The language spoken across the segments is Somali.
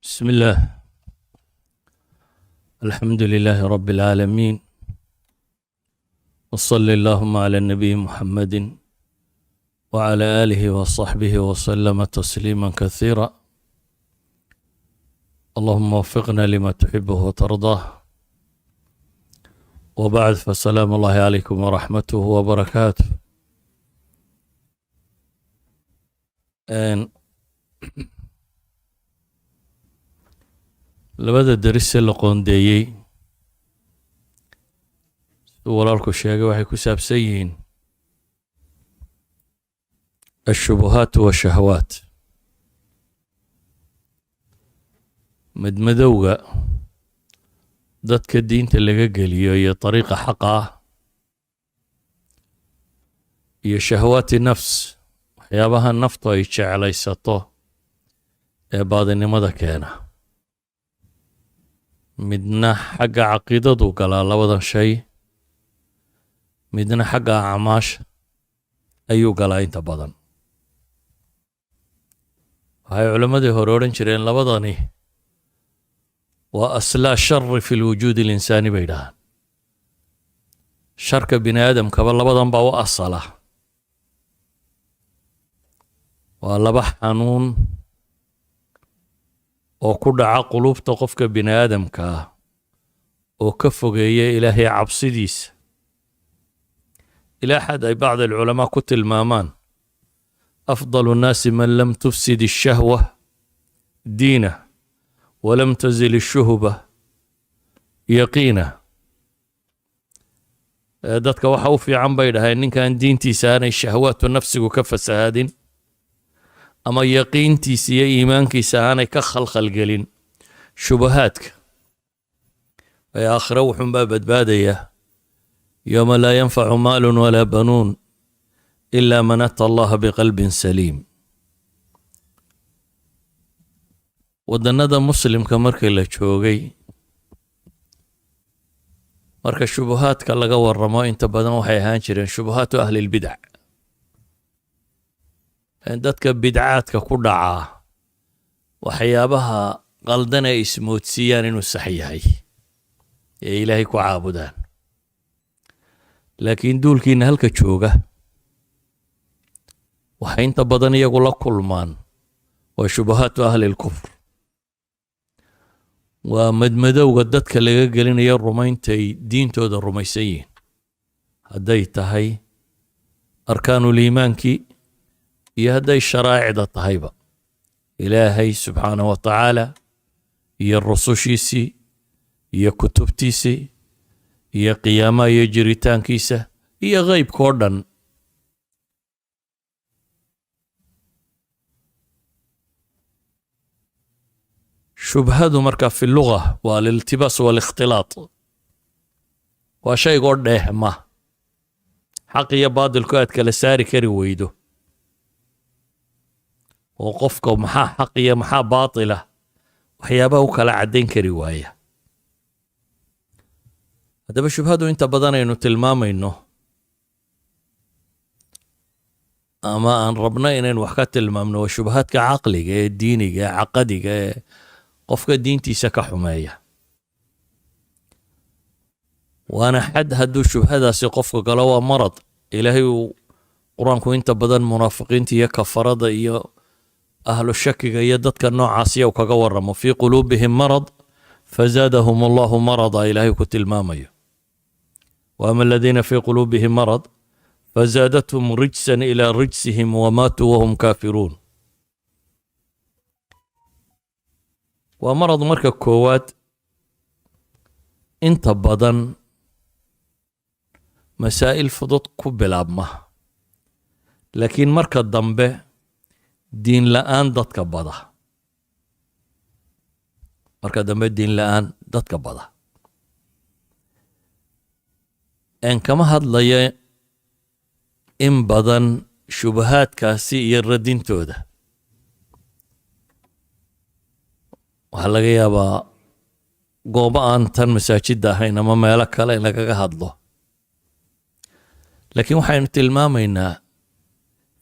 بسم الله. الحمد لله رب العالمين، وصلى اللهم على النبي محمد وعلى آله وصحبه وسلم تسليما كثيرا. اللهم وفقنا لما تحبه وترضاه، وبعد، فالسلام الله عليكم ورحمته وبركاته. labada darise la qoondeeyey siduu walaalku sheegay waxay ku saabsan yihiin ashubuhaat washahawaat, madmadowga dadka diinta laga geliyo iyo dariiqa xaqa ah, iyo shahawaati nafs, waxyaabaha naftu ay jeclaysato ee baadinimada keena. midna xagga caqiidadu galaa labadan shay, midna xagga acmaasha ayuu galaa inta badan. waxay culammadii hore odhan jireen labadani waa aslaa shari fi lwujuudi alinsaani bay dhahaan. sharka bini aadamkaba labadan baa u asala. waa laba xanuun oo ku dhaca qulubta qofka bini aadamka ah oo ka fogeeya ilaahay cabsidiisa, ilaa xad ay bacd alculamaa ku tilmaamaan afdalu nnaasi man lam tufsid ashahwa diinah walam tazil ashuhba yaqiinah. dadka waxa u fiican bay dhaheen ninkan diintiisa aanay shahwaatu nafsigu ka fasahaadin ama yaqiintiisa iyo iimaankiisa aanay ka khalkhalgelin shubahaadka. ee aakhira wuxuunbaa badbaadaya yowma laa yanfacu maalun walaa banuun ilaa man ata allaha biqalbin saliim. waddannada muslimka markii la joogay, marka shubahaadka laga warramo inta badan waxay ahaan jireen shubahaatu ahlilbidac. dadka bidcaadka ku dhacaa waxyaabaha qaldan ay ismoodsiiyaan inuu sax yahay ee ilaahay ku caabudaan. laakiin duulkiina halka jooga waxay inta badan iyagu la kulmaan waa shubahaatu ahlilkufr. waa madmadowga dadka laga gelinayo rumayntay diintooda rumaysan yihiin, hadday tahay arkaanuliimaankii iyo hadday sharaa'icda tahayba. ilaahay subxaanahu wa tacaala iyo rusushiisii iyo kutubtiisii iyo qiyaamaha iyo jiritaankiisa iyo ghaybka oo dhan. shubhadu marka fi luga waa aliltibaas waalikhtilaat, waa shaygoo dheehma xaq iyo baadilku aad kala saari kari weydo, oo qofka maxaa xaq iyo maxaa baatila waxyaabaha u kala caddayn kari waaya. haddaba shubhadu inta badan aynu tilmaamayno ama aan rabno inaynu wax ka tilmaamno waa shubahaadka caqliga ee diiniga ee caqadiga ee qofka diintiisa ka xumeeya. waana xad hadduu shubhadaasi qofka galo waa marad. ilaahay uu qur-aanku inta badan munaafiqiinta iyo kafarada iyo ahlu shakiga iyo dadka noocaasiya u kaga warramo fii quluubihim marad fazaadahum allahu marada ilaahay ku tilmaamayo. waama aladiina fii quluubihim marad fazaadathum rijsan ilaa rijsihim wamaatuu wahum kaafiruun. waa marad marka koowaad inta badan masaa'il fudud ku bilaabma, laakiin marka dambe diin la'aan dadka bada. marka dambe diin la'aan dadka bada. aan kama hadlaya in badan shubahaadkaasi iyo radintooda. waxaa laga yaabaa goobo aan tan masaajidda ahayn ama meelo kale in lagaga hadlo, laakiin waxaynu tilmaamaynaa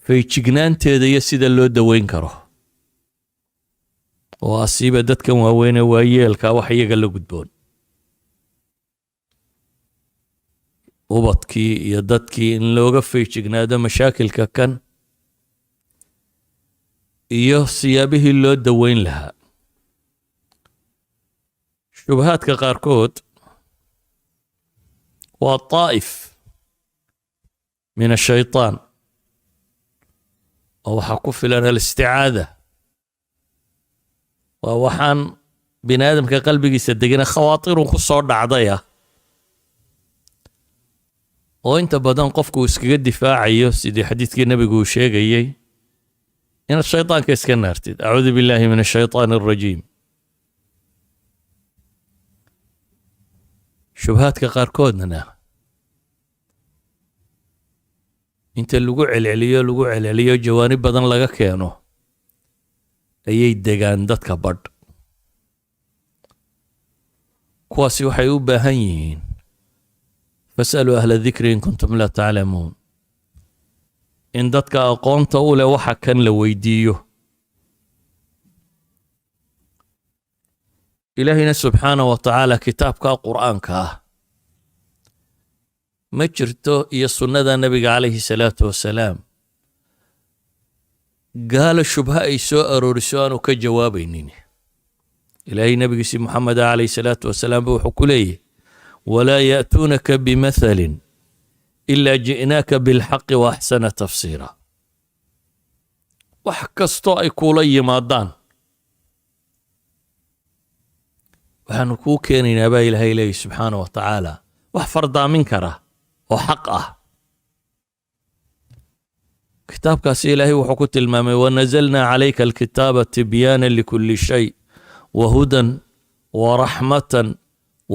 feejignaanteeda iyo sida loo daweyn karo. oo asiiba dadkan waaweyn ee waayeelka wax iyaga la gudboon ubadkii iyo dadkii in looga feejignaado mashaakilka kan iyo siyaabihii loo daweyn lahaa shubahaadka qaarkood waa طائف من الشيطان oo waxaa ku filan alisticaada waa waxaan bini aadamka qalbigiisa degana khawaatirun ku soo dhacdaya oo inta badan qofku iskaga difaacayo sidii xadiidkii nabigu uu sheegayay inaad shaytaanka iska naartid acuudu billaahi min ashaytaan alrajiim shubahaadka qaarkoodna inta lagu celceliyo jawaanib badan laga keeno ayay degaan dadka badh kuwaasi waxay u baahan yihiin fasaluu ahla dikri in kuntum laa taclamuun in dadka aqoonta u leh waxa kan la weydiiyo ilaahina subxaanahu wa tacaala kitaabka qur'aanka ah ma jirto iyo sunnada nabiga calayhi salaatu wasalaam gaala shubha ay soo arooriso aanu ka jawaabaynin ilaahay nabigiisi muxamed calayhi salaatu wasalaam ba wuxuu ku leeyahy walaa ya'tuunaka bimathalin ilaa ji'naaka bilxaqi wa axsana tafsiira wax kastoo ay kuula yimaadaan waxaanu kuu keenaynaa baa ilaahay leeyahy subxaanahu wa tacaala wax fardaamin kara oo xaq ah kitaabkaasi ilaahay wuxuu ku tilmaamay wanazalnaa calayka alkitaaba tibyaana likulli shay wahudan waraxmatan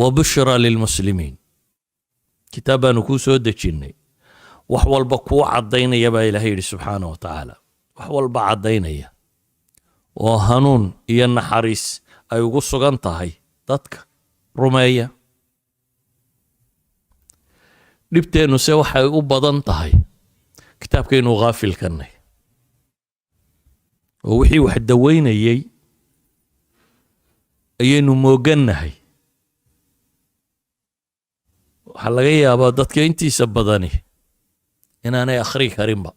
wabushra lilmuslimiin kitaab baanu kuu soo dejinnay wax walba kuu caddaynaya baa ilaahay yidhi subxaanahu wa tacaala wax walba caddaynaya oo hanuun iyo naxariis ay ugu sugan tahay dadka rumeeya dhibteennu se waxay u badan tahay kitaabkaynu ghaafil kannay oo wixii wax daweynayay ayaynu moogannahay waxaa laga yaabaa dadka intiisa badani inaanay akhriyi karinba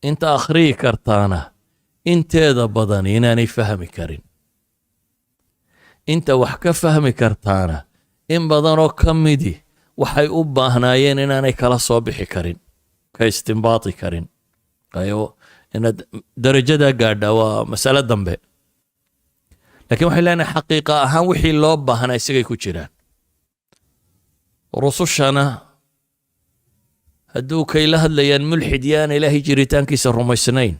inta akhriyi kartaana inteeda badani inaanay fahmi karin inta wax ka fahmi kartaana in badanoo ka midi waxay u baahnaayeen inaanay kala soo bixi karin ka istinbaati karin ayo inaad darajadaa gaadha waa masale dambe laakiin waxay leenahay xaqiiqa ahaan wixii loo baahnaa isagay ku jiraan rusushana hadduu kay la hadlayaan mulxid yaana ilaahay jiritaankiisa rumaysnayn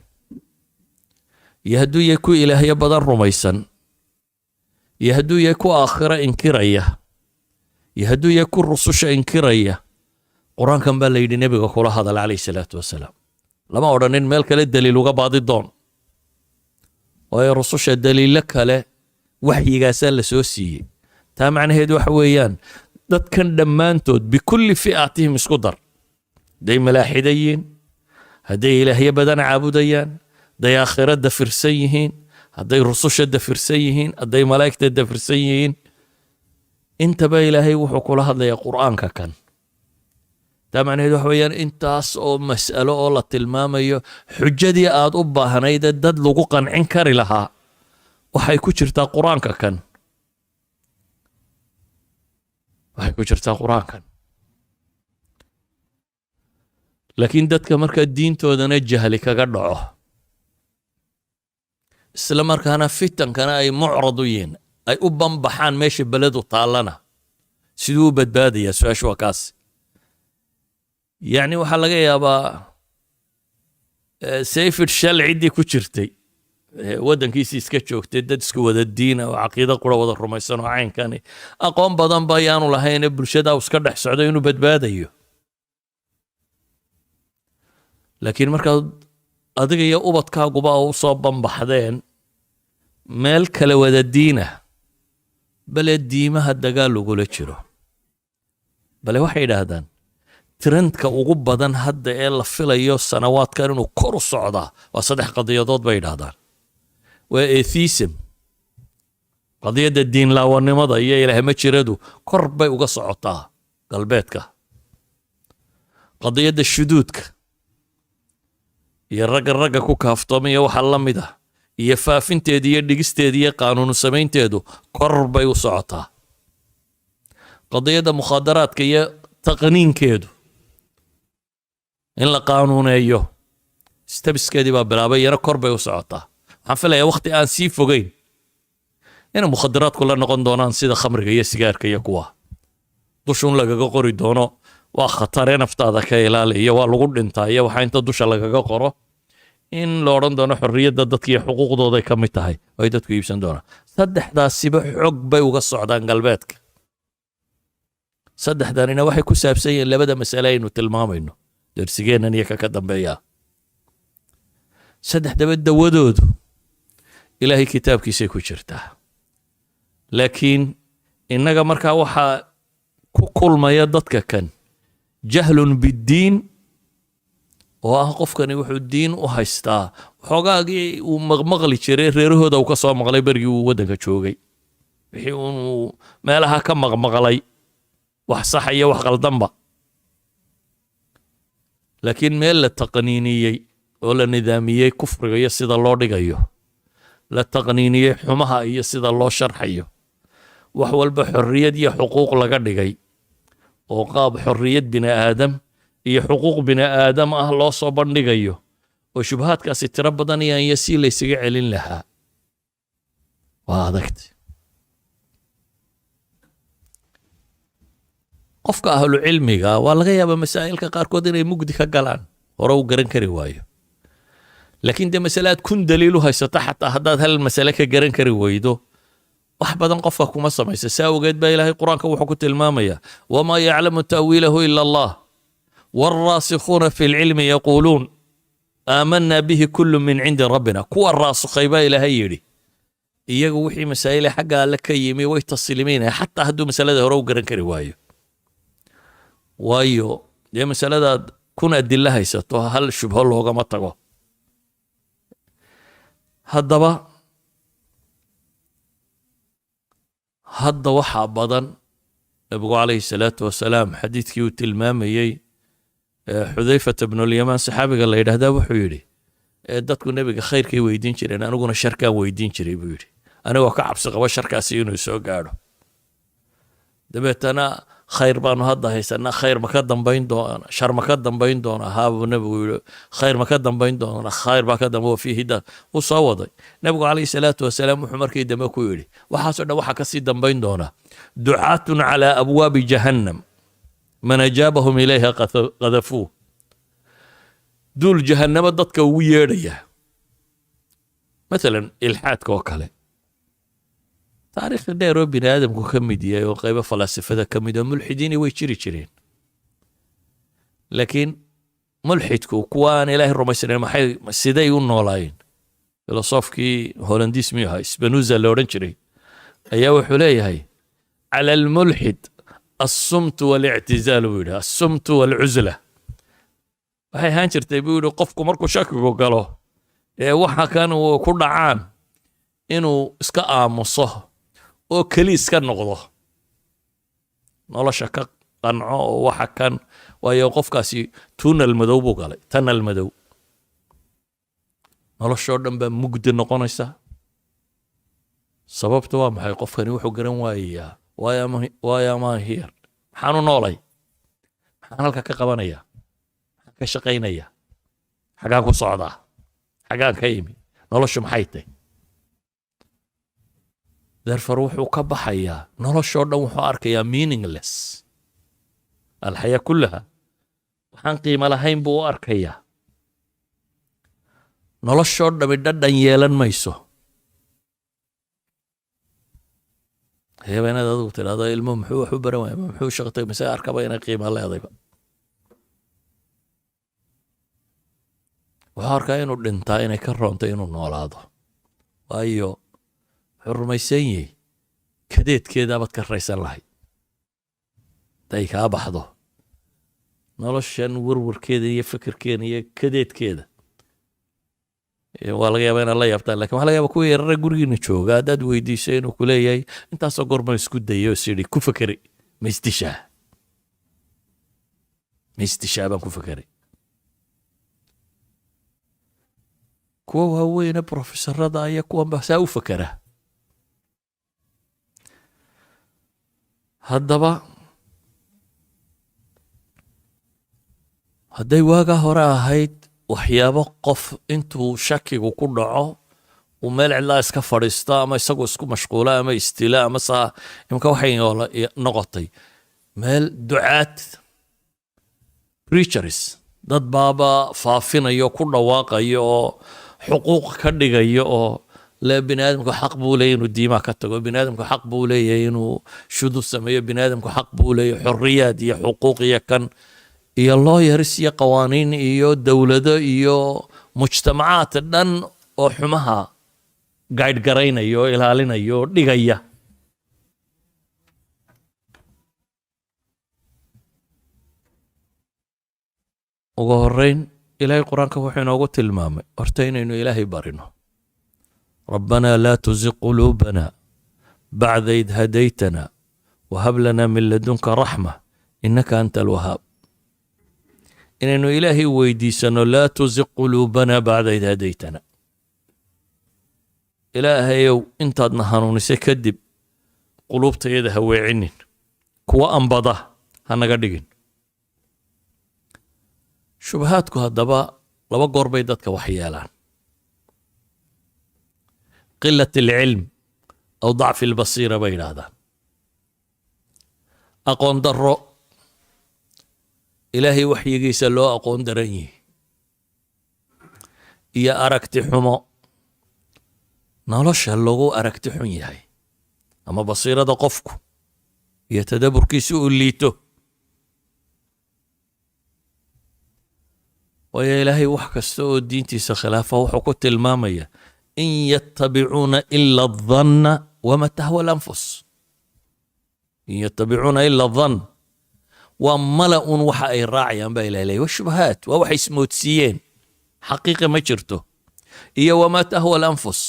iyo hadduu yahay ku ilaahyo badan rumaysan iyo hadduu yahay ku aakhiro inkiraya iyo hadduu yahay ku rususha inkiraya qur-aankan baa la yidhi nebiga kula hadal calayhi salaatu wasalaam lama odhanin meel kale daliil uga baadi doon waayo rususha daliilo kale waxyigaasaa la soo siiyey taa macnaheedu waxa weeyaan dadkan dhammaantood bikulli fi'atihim isku dar hadday malaaxida yihiin hadday ilaahyo badan caabudayaan hadday aakhiro dafirsan yihiin hadday rususha dafirsan yihiin hadday malaa'igta dafirsan yihiin intaba ilaahay wuxuu kula hadlayaa qur'aanka kan taa macnaheedu waxa weeyaan intaas oo mas'alo oo la tilmaamayo xujadii aad u baahnaydee dad lagu qancin kari lahaa waxay ku jirtaa qur'aanka kan waxay ku jirtaa qur'aankan laakiin dadka markaa diintoodana jahli kaga dhaco isla markaana fitankana ay mucrad u yihiin ay u banbaxaan meesha beledu taallana siduu u badbaadayaa su-aashu waa kaas yacni waxaa laga yaabaa sayfid shal ciddii ku jirtay waddankiisii iska joogtay dad isku wada diina oo caqiido qura wada rumaysan oo caynkani aqoon badan ba ayaanu lahayne bulshada uu iska dhex socdo inuu badbaadayo laakiin markaad adiga iyo ubadkaaguba u soo banbaxdeen meel kale wada diina bale diimaha dagaal ugula jiro bale waxay yidhaahdaan trendka ugu badan hadda ee la filayo sanawaadkan inuu kor u socdaa waa 3 qadiyadood bay yidhaahdaan waa atheism qadiyadda diin laawanimada iyo ilaahay ma jiradu kor bay uga socotaa galbeedka qadiyadda shuduudka iyo ragga ku kaaftoomaya waxa la mid ah iyo faafinteeda iyo dhigisteeda iyo qaanuun samaynteedu kor bay u socotaa qadiyadda mukhaadaraadka iyo taqniinkeedu in la qaanuuneeyo stabiskeedii baa bilaabay iyana kor bay u socotaa waxaan filayaa waqti aan sii fogeyn inay mukhadaraadku la noqon doonaan sida khamriga iyo sigaarka iyo kuwa dushun lagaga qori doono waa khatare naftaada ka ilaali iyo waa lagu dhintaa iyo waxaa inta dusha lagaga qoro in la odhan doono xorriyadda dadka iyo xuquuqdooday ka mid tahay oo ay dadku iibsan doonaan saddexdaasiba xog bay uga socdaan galbeedka saddexdanina waxay ku saabsan yihiin labada masale aynu tilmaamayno darsigeennan iyo ka dambeeya saddexdaba dawadoodu ilaahay kitaabkiisay ku jirtaa laakiin innaga markaa waxaa ku kulmaya dadka kan jahlun biddiin oo ah qofkani wuxuu diin u haystaa xoogaagii uu maqmaqli jiray reerahooda uu ka soo maqlay berigii uu waddanka joogay wixii uu meelaha ka maqmaqlay wax sax iyo wax qaldanba laakiin meel la taqniiniyey oo la nidaamiyey kufriga iyo sida loo dhigayo la taqniiniyey xumaha iyo sida loo sharxayo wax walba xorriyad iyo xuquuq laga dhigay oo qaab xorriyad bini aadam iyo xuquuq bini aadam ah loo soo bandhigayo oo shubhaadkaasi tiro badan iyo si laysaga celin lahaa waa adagtay qofka ahlu cilmiga waa laga yaabaa masaa'ilka qaarkood inay mugdi ka galaan hore u garan kari waayo laakiin dee masalaad kun daliil u haysata xataa haddaad hal masale ka garan kari weydo wax badan qofka kuma samaysa saa ogeed baa ilaahay qur-aanka wuxuu ku tilmaamayaa wamaa yaclamu ta'wiilahu ila allah waalraasikhuuna fi lcilmi yaquuluun aamanaa bihi kullu min cindi rabbina kuwa raasikhay baa ilaahay yidhi iyagu wixii masaa'ile xagga alle ka yimi way tasliimaynaya xataa hadduu masalada hore u garan kari waayo waayo dee masaladaad kun adilla haysato hal shubho loogama tago haddaba hadda waxaa badan nabigu calayhi salaatu wasalaam xadiidkii uu tilmaamayey xudayfata bnulyamaan saxaabiga la yidhaahdaa wuxuu yidhi dadku nebiga khayrkay weydiin jireen aniguna sharkaan weydiin jiray buu yidhi anigoo ka cabsi qabo sharkaasi inuu soo gaadho dabeetana khayr baanu hadda haysanaa khayr ma ka dambayn doona shar ma ka dambayn doona haabuu nebigu yidhi khayr ma ka dambayn doona khayr baa ka dambe fiihi da uu soo waday nebigu calayhi salaatu wasalaam wuxuu markii dambe ku yidhi waxaasoo dhan waxaa kasii dambayn doona ducaatun calaa abwaabi jahannam man ajaabahum ilayha qadafuuh duul jahannamo dadka ugu yeedhaya maalan ilxaadka oo kale taariikhda dheer oo bini aadamku ka mid yahay oo qaybo falaasifada ka mid oo mulxidiini way jiri jireen laakiin mulxidku kuwa aan ilaahay rumaysanayn maxay siday u noolaayeen filosofkii holandiis miyuu ahaa sbanuza la odhan jiray ayaa wuxuu leeyahay cala almulxid assumtu walictizaal buu yidhi assumtu walcuzla waxay ahaan jirtay buu yidhi qofku markuu shakigu galo ee waxa kan uu ku dhacaan inuu iska aamuso oo keli iska noqdo nolosha ka qanco oo waxa kan waayo qofkaasi tuunal madow buu galay tanal madow noloshoo dhan baa mugdi noqonaysa sababta waa maxay qofkani wuxuu garan waayayaa why am I here maxaanu noolay maxaan halka ka qabanaya maxaan ka shaqaynaya xagaan ku socdaa xagaan ka imi noloshu maxay tahay therefore wuxuu ka baxayaa noloshoo dhan wuxuu arkayaa meaningless alxayaa kullaha waxaan qiimo lahayn buu u arkayaa noloshoo dhami dhadhan yeelan mayso inaad adigu tidhahdo ilmo muxuu wax u baran waaya muxuu shaqtay mise arkaba inay qiimo leedayba wuxuu arkaa inuu dhintaa inay ka roontay inuu noolaado waayo wuxuu rumaysan yahay kadeedkeedaabaad ka raysan lahayd haday kaa baxdo noloshan warwarkeeda iyo fikirkeeda iyo kadeedkeeda waa laga yaabaa inaad la yaabtaan lakin waxa laga yaaba kuwa yarara gurigiina jooga haddaad weydiiso inuu ku leeyahay intaasoo goorma isku dayo is yidhi ku fakeri ma istishaa baan ku fakeray. kuwa waaweyne profesorada ayaa kuwanba saa u fakera. haddaba hadday waagaa hore ahayd waxyaabo qof intuu shakigu ku dhaco uu meel cidlaa iska fadhiisto ama isagu isku mashquula ama istila ama saa imka waxay noqotay meel ducaad preachers dad baaba faafinayo ku dhawaaqayo oo xuquuq ka dhigayo oo le bini aadamku xaq buu leeyahay inuu diimaha ka tago, bini aadamku xaq buu leeyahay inuu shudu sameeyo, bini aadamku xaq buu leeyahay xorriyaad iyo xuquuq iyo kan iyo lawyers iyo qawaaniin iyo dowlado iyo mujtamacaad dhan oo xumaha guide garaynaya oo ilaalinaya oo dhigaya. ugu horeyn ilaahay qur-aanka wuxuu inoogu tilmaamay horta inaynu ilaahay barino. rabbanaa laa tuziq quluubana bacda id hadaytana wahab lanaa min ladunka raxma innaka anta alwahaab. inaynu ilaahay weydiisano laa tuziq quluubana bacda id hadaytana. ilaahayow intaadna hanuunisay kadib quluubtayada ha weecinin, kuwa ambada ha naga dhigin. shubahaadku haddaba laba goor bay dadka wax yeelaan: qilat alcilm aw dacfi albasiira bay yidhaahdaan. aqoon darro, ilaahay waxyigiisa loo aqoon daran yihi, iyo aragti xumo, nolosha lagu aragti xun yahay, ama basiirada qofku iyo tadaburkiisa u liito. waayo ilaahay wax kasta oo diintiisa khilaafa wuxuu ku tilmaamaya in yattabicuuna ila adhanna wama tahwa alanfus. in yattabicuuna ila adhann waa mala-un waxa ay raacayaan baa ilahay leeyahy. washubahaat waa waxay ismoodsiiyeen, xaqiiqa ma jirto. iyo wama tahwa alanfus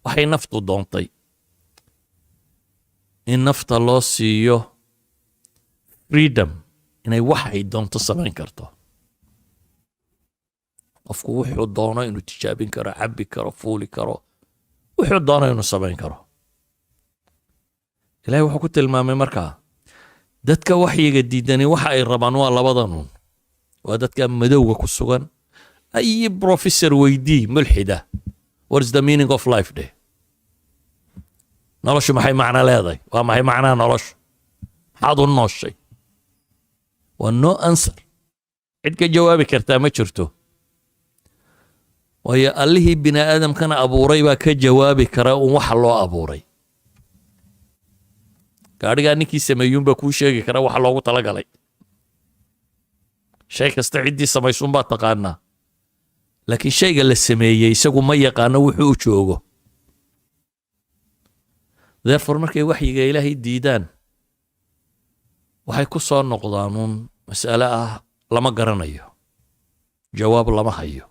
waxay naftu doontay. in nafta loo siiyo freedom inay waxay doonto samayn karto. qofku wuxuu doono inuu tijaabin karo, cabbi karo, fuuli karo, wuxuu doono inuu samayn karo. ilaahay wuxuu ku tilmaamay markaa dadka waxyiga diidani waxa ay rabaan waa labadanun. waa dadka madowga ku sugan. ay professor weydii mulxida, what is the meaning of life day? noloshu maxay macno leedahay? waa maxay macnaha noloshu? maxaad u nooshay? waa no answer. cid ka jawaabi kartaa ma jirto. waayo allihii bini aadamkana abuuray baa ka jawaabi kara un waxa loo abuuray. gaadhigaa ninkii sameeyuunbaa kuu sheegi kara waxa loogu talagalay. shay kasta ciddii samaysuunbaa taqaanaa, laakiin shayga la sameeyey isagu ma yaqaano wuxuu u joogo. therefore markay waxyiga ilaahay diidaan waxay ku soo noqdaan uun mas'ale ah lama garanayo, jawaab lama hayo.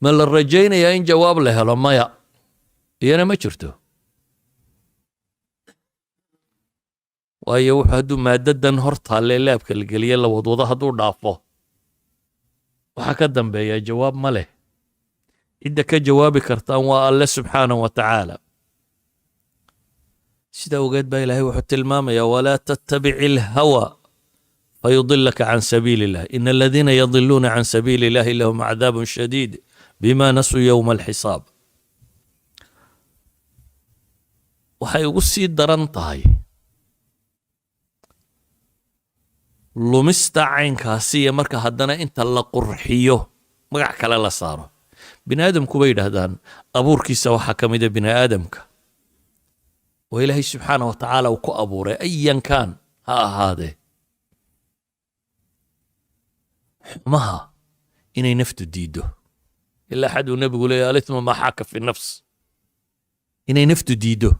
ma la rajaynayaa in jawaab la helo? maya, iyana ma jirto. waayo wuxuu hadduu maadadan hor taalle laabka la geliye la wadwado hadduu dhaafo waxaa ka dambeeya jawaab ma leh. cidda ka jawaabi kartaan waa alle subxaanahu wa tacaala. sida ogeed baa ilaahay wuxuu tilmaamayaa walaa tattabici alhawa fayudilaka can sabiili illah ina aladiina yadiluuna can sabiili illahi lahum cadaabun shadiid bima nasuu yowma alxisaab. waxay ugu sii daran tahay lumista caynkaasi iyo marka haddana inta la qurxiyo magac kale la saaro. bini aadamku bay yidhaahdaan abuurkiisa waxaa ka mida bini aadamka oo ilaahay subxaanah wa tacaala uu ku abuuray ayan kaan ha ahaadee xumaha inay naftu diiddo. ilaa xad uu nebigu leeyahy alithmu maa xaaka fi nafs, inay naftu diiddo.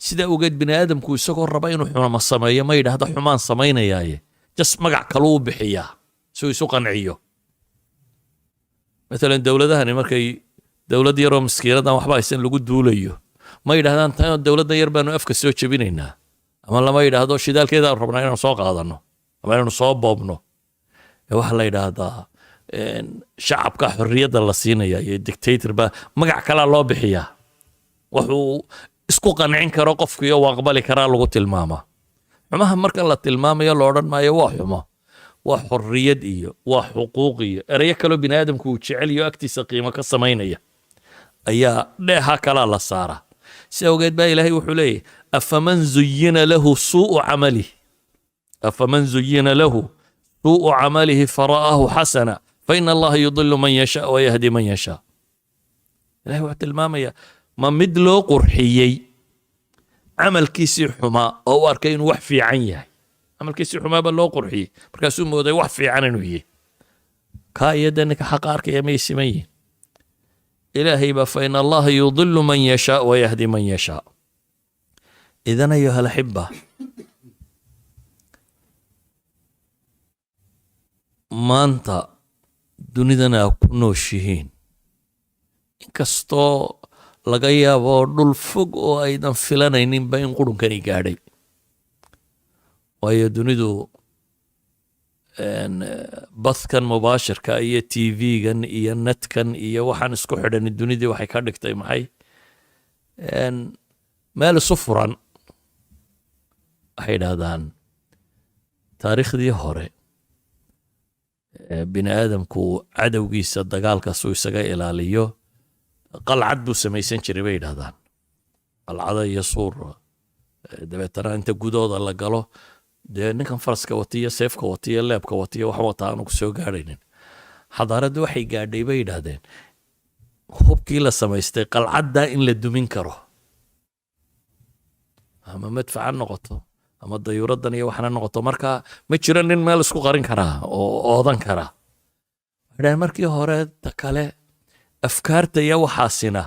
sidaa ogeed bini aadamku isagoo raba inuu xuma sameeyo ma yidhaahdo xumaan samaynayaaye jas magac kaluu u bixiyaa si uu isu qanciyo. maalan dowladahani markay dowlad yaroo miskiinadan waxba haysan lagu duulayo ma yidhahdaan tan dowladda yar baanu afka soo jebinaynaa ama lama yidhaahdo shidaalkeedaan rabnaa inaanu soo qaadano ama inaanu soo boobno waxa la yidhaahdaa shacabka xorriyadda la siinaya iyo dictator baa magac kalaa loo bixiyaa wuxuu isku qancin karo qofkiiyo waa aqbali karaa lagu tilmaamaa xumaha marka la tilmaamayo la odhan maayo waa xumo waa xorriyad iyo waa xuquuq iyo erayo kaloo bini aadamku uu jecel iyo agtiisa qiimo ka samaynaya ayaa dheeha kalaa la saaraa si awgeed baa ilaahay wuxuu leeyahy afaman zuyina lahu suu'u camalihi afaman zuyina lahu suu'u camalihi fara'ahu xasana faina allaha yudilu man yashaa wayahdi man yashaa ilahay wuxuu tilmaamaya ma mid loo qurxiyey camalkiisii xumaa oo u arkay inuu wax fiican yahay camalkiisii xumaaba loo qurxiyey markaasuu mooday wax fiican inuu yahay kaa iyo dee ninka xaqa arkaya may siman yihin ilaahay baa faina allaha yudilu man yashaa wayahdi man yashaa idan ayuha alaxiba maanta dunidana aa ku nooshihiin inkastoo laga yaabo dhul fog oo aydan filanayninba in qurunkani gaadhay waayo dunidu badkan mubaashirka iyo tv-gan iyo netkan iyo waxaan isku xidhan dunidii waxay ka dhigtay maxay meel isu furan waxay idhahdaan taariikhdii hore bini aadamku cadowgiisa dagaalkaasuu isaga ilaaliyo qalcad buu samaysan jiray bay yidhahdaan qalcada iyo suur dabeetana inta gudooda la galo dee ninkan faraska watiyo seefka watiyo leebka watiyo wax wata aanu ku soo gaadhaynin xadaaraddu waxay gaadhay bay yidhaahdeen hubkii la samaystay qalcaddaa in la dumin karo ama madfaca noqoto ama dayuuraddan iyo waxna noqoto marka ma jiro nin meel isku qarin karaa oo oodan karaa waxay markii hore ta kale afkaarta iyo waxaasina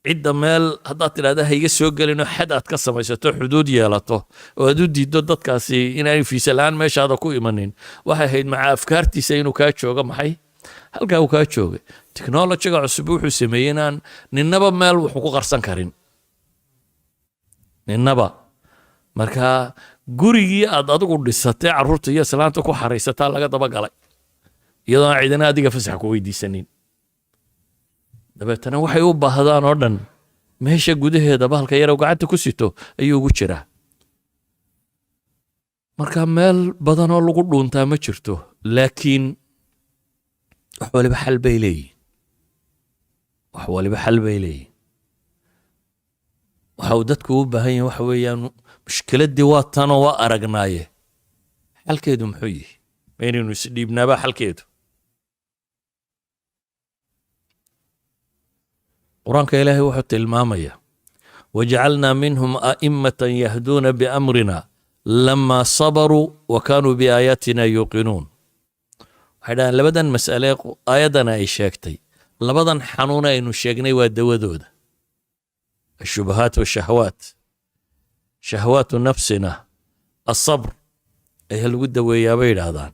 cidda meel haddaad tidhahda ha iga soo gelinoo xad aad ka samaysato xuduud yeelato oo aad u diiddo dadkaasi inaanay fiisa la-aan meeshaada ku imanin waxay ahayd maca afkaartiisa inuu kaa joogo maxay halkaa uu kaa joogay technologiga cusub wuxuu sameeyey inaan ninnaba meel wuxuu ku qarsan karin ninnaba marka gurigii aad adigu dhisatay carruurta iyo islaanta ku xaraysataa laga dabagalay iyadoo aan cidina adiga fasax ku weydiisanin dabeetana waxay u baahdaan oo dhan meesha gudaheeda bahalka yarow gacanta ku sito ayuu ugu jiraa marka meel badanoo lagu dhuuntaa ma jirto laakiin wax waliba xal bay leeyihin waxa uu dadku u baahan yahay waxa weeyaan mushkiladdii waa tanoo waa aragnaaye xalkeedu muxuu yihi ma inaynu isdhiibnaabaa xalkeedu qur-aanka ilaahay wuxuu tilmaamaya wajacalnaa minhum a'immatan yahduuna biamrina lama sabaruu wa kaanuu biaayaatina yuuqinuun waxay dhahaan labadan mas'ale aayaddana ay sheegtay labadan xanuun aynu sheegnay waa dawadooda ashubahaat washahwaat shahwaatu nafsina asabr ayaa lagu daweeyaa bay yidhaahdaan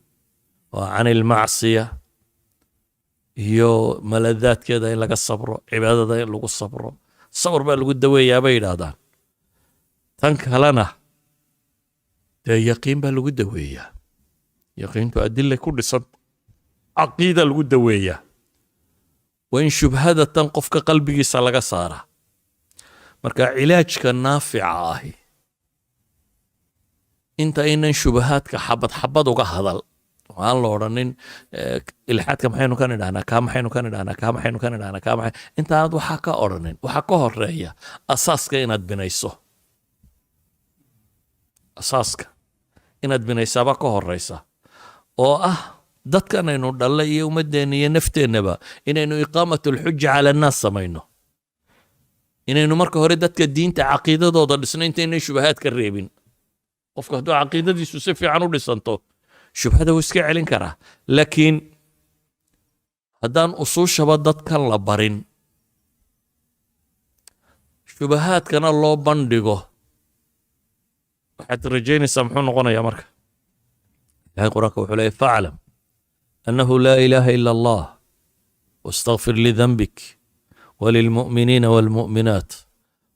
waa can ilmacsiya iyo maladaadkeeda in laga sabro cibaadada in lagu sabro sabr baa lagu daweeyaa bay yidhaahdaan tan kalena dee yaqiin baa lagu daweeyaa yaqiintu adilay ku dhisan caqiida lagu daweeyaa waa in shubhada tan qofka qalbigiisa laga saaraa marka cilaajka naafica ahi inta aynan shubahaadka xabad xabad uga hadal aan la odhanin ilxaadka maxaynu ka nidhahnaa kaa maxaynu ka nidhahnaa kaa maxaynu ka nidhahnaa kaa maxay intaanad waxaa ka odhanin waxaa ka horeeya asaaska inaad binayso asaaska inaad binaysaaba ka horeysa oo ah dadkanaynu dhalle iyo ummadeenna iyo nafteennaba inaynu iqaamatulxuja cala annaas samayno inaynu marka hore dadka diinta caqiidadooda dhisno intaynan shubahaad ka reebin qofka hadduu caqiidadiisu si fiican u dhisanto shubhada wuu iska celin karaa laakiin haddaan usuushaba dadkan la barin shubahaadkana loo bandhigo waxaad rajaynaysaa muxuu noqonayaa marka ilahay qur-aanka wuxuu leeyahy faclam annahu laa ilaaha ila allah wastakfir lidambik وللمؤمنين والمؤمنات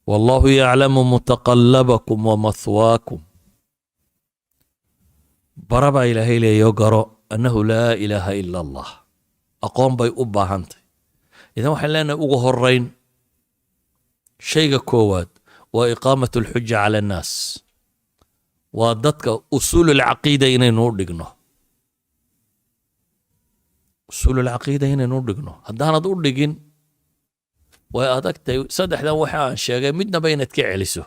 والله يعلم متقلبكم ومثواكم بربا إلهي لي يقرأ أنه لا إله إلا الله أقوم بي أبا هانتي إذا وحلنا أقوه الرين شيء كواد وإقامة الحجة على الناس وضدك أصول العقيدة إني نور دقنه أصول العقيدة إني نور دقنه هدانا دور دقين وأدكتي صدح ذا وحان شيء مدنا بينت كعلسه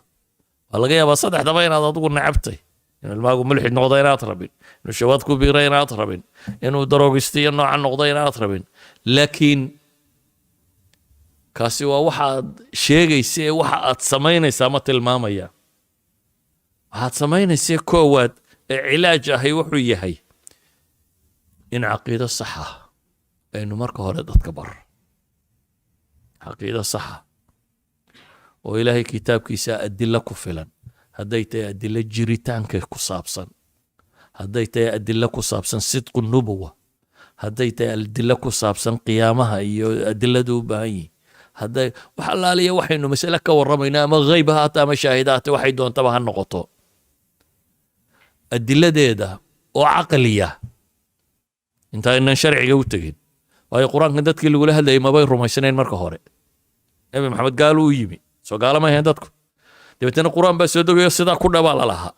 والله يا بس صدح ذا بين هذا تقول نعبتي إنه الماء ملحد نقضين أطربين إنه شوات كبيرين أطربين إنه دروغستي إنه عن نقضين أطربين لكن كاسي واحد شيء يسي واحد سمين سامة المامية واحد سمين سي كواد علاجه هي وحوية هي إن عقيدة الصحة إنه مركه هولدت كبر عقيدة صحة وإلهي كتاب كيسا أدلة كفلا هديت أدلة جريتان كصابصا هديت أدلة كصابصا صدق النبوة هديت أدلة كصابصا قيامها أدلة دوبهي هدي وحلا لي وحي إنه مسألة كورمينا ما غيبها ما شاهدات وحي دون تبها النقطة أدلة ديدا وعقلية انت إن شرعي وتجين وهي قرآن كندتك اللي يقولها اللي ما بيرو ما يسنين مركه هوري نبي محمد قالوا يجي سو قال ما يهدتكم دبتنا القرآن بس يدو يصدا كنا بالا لها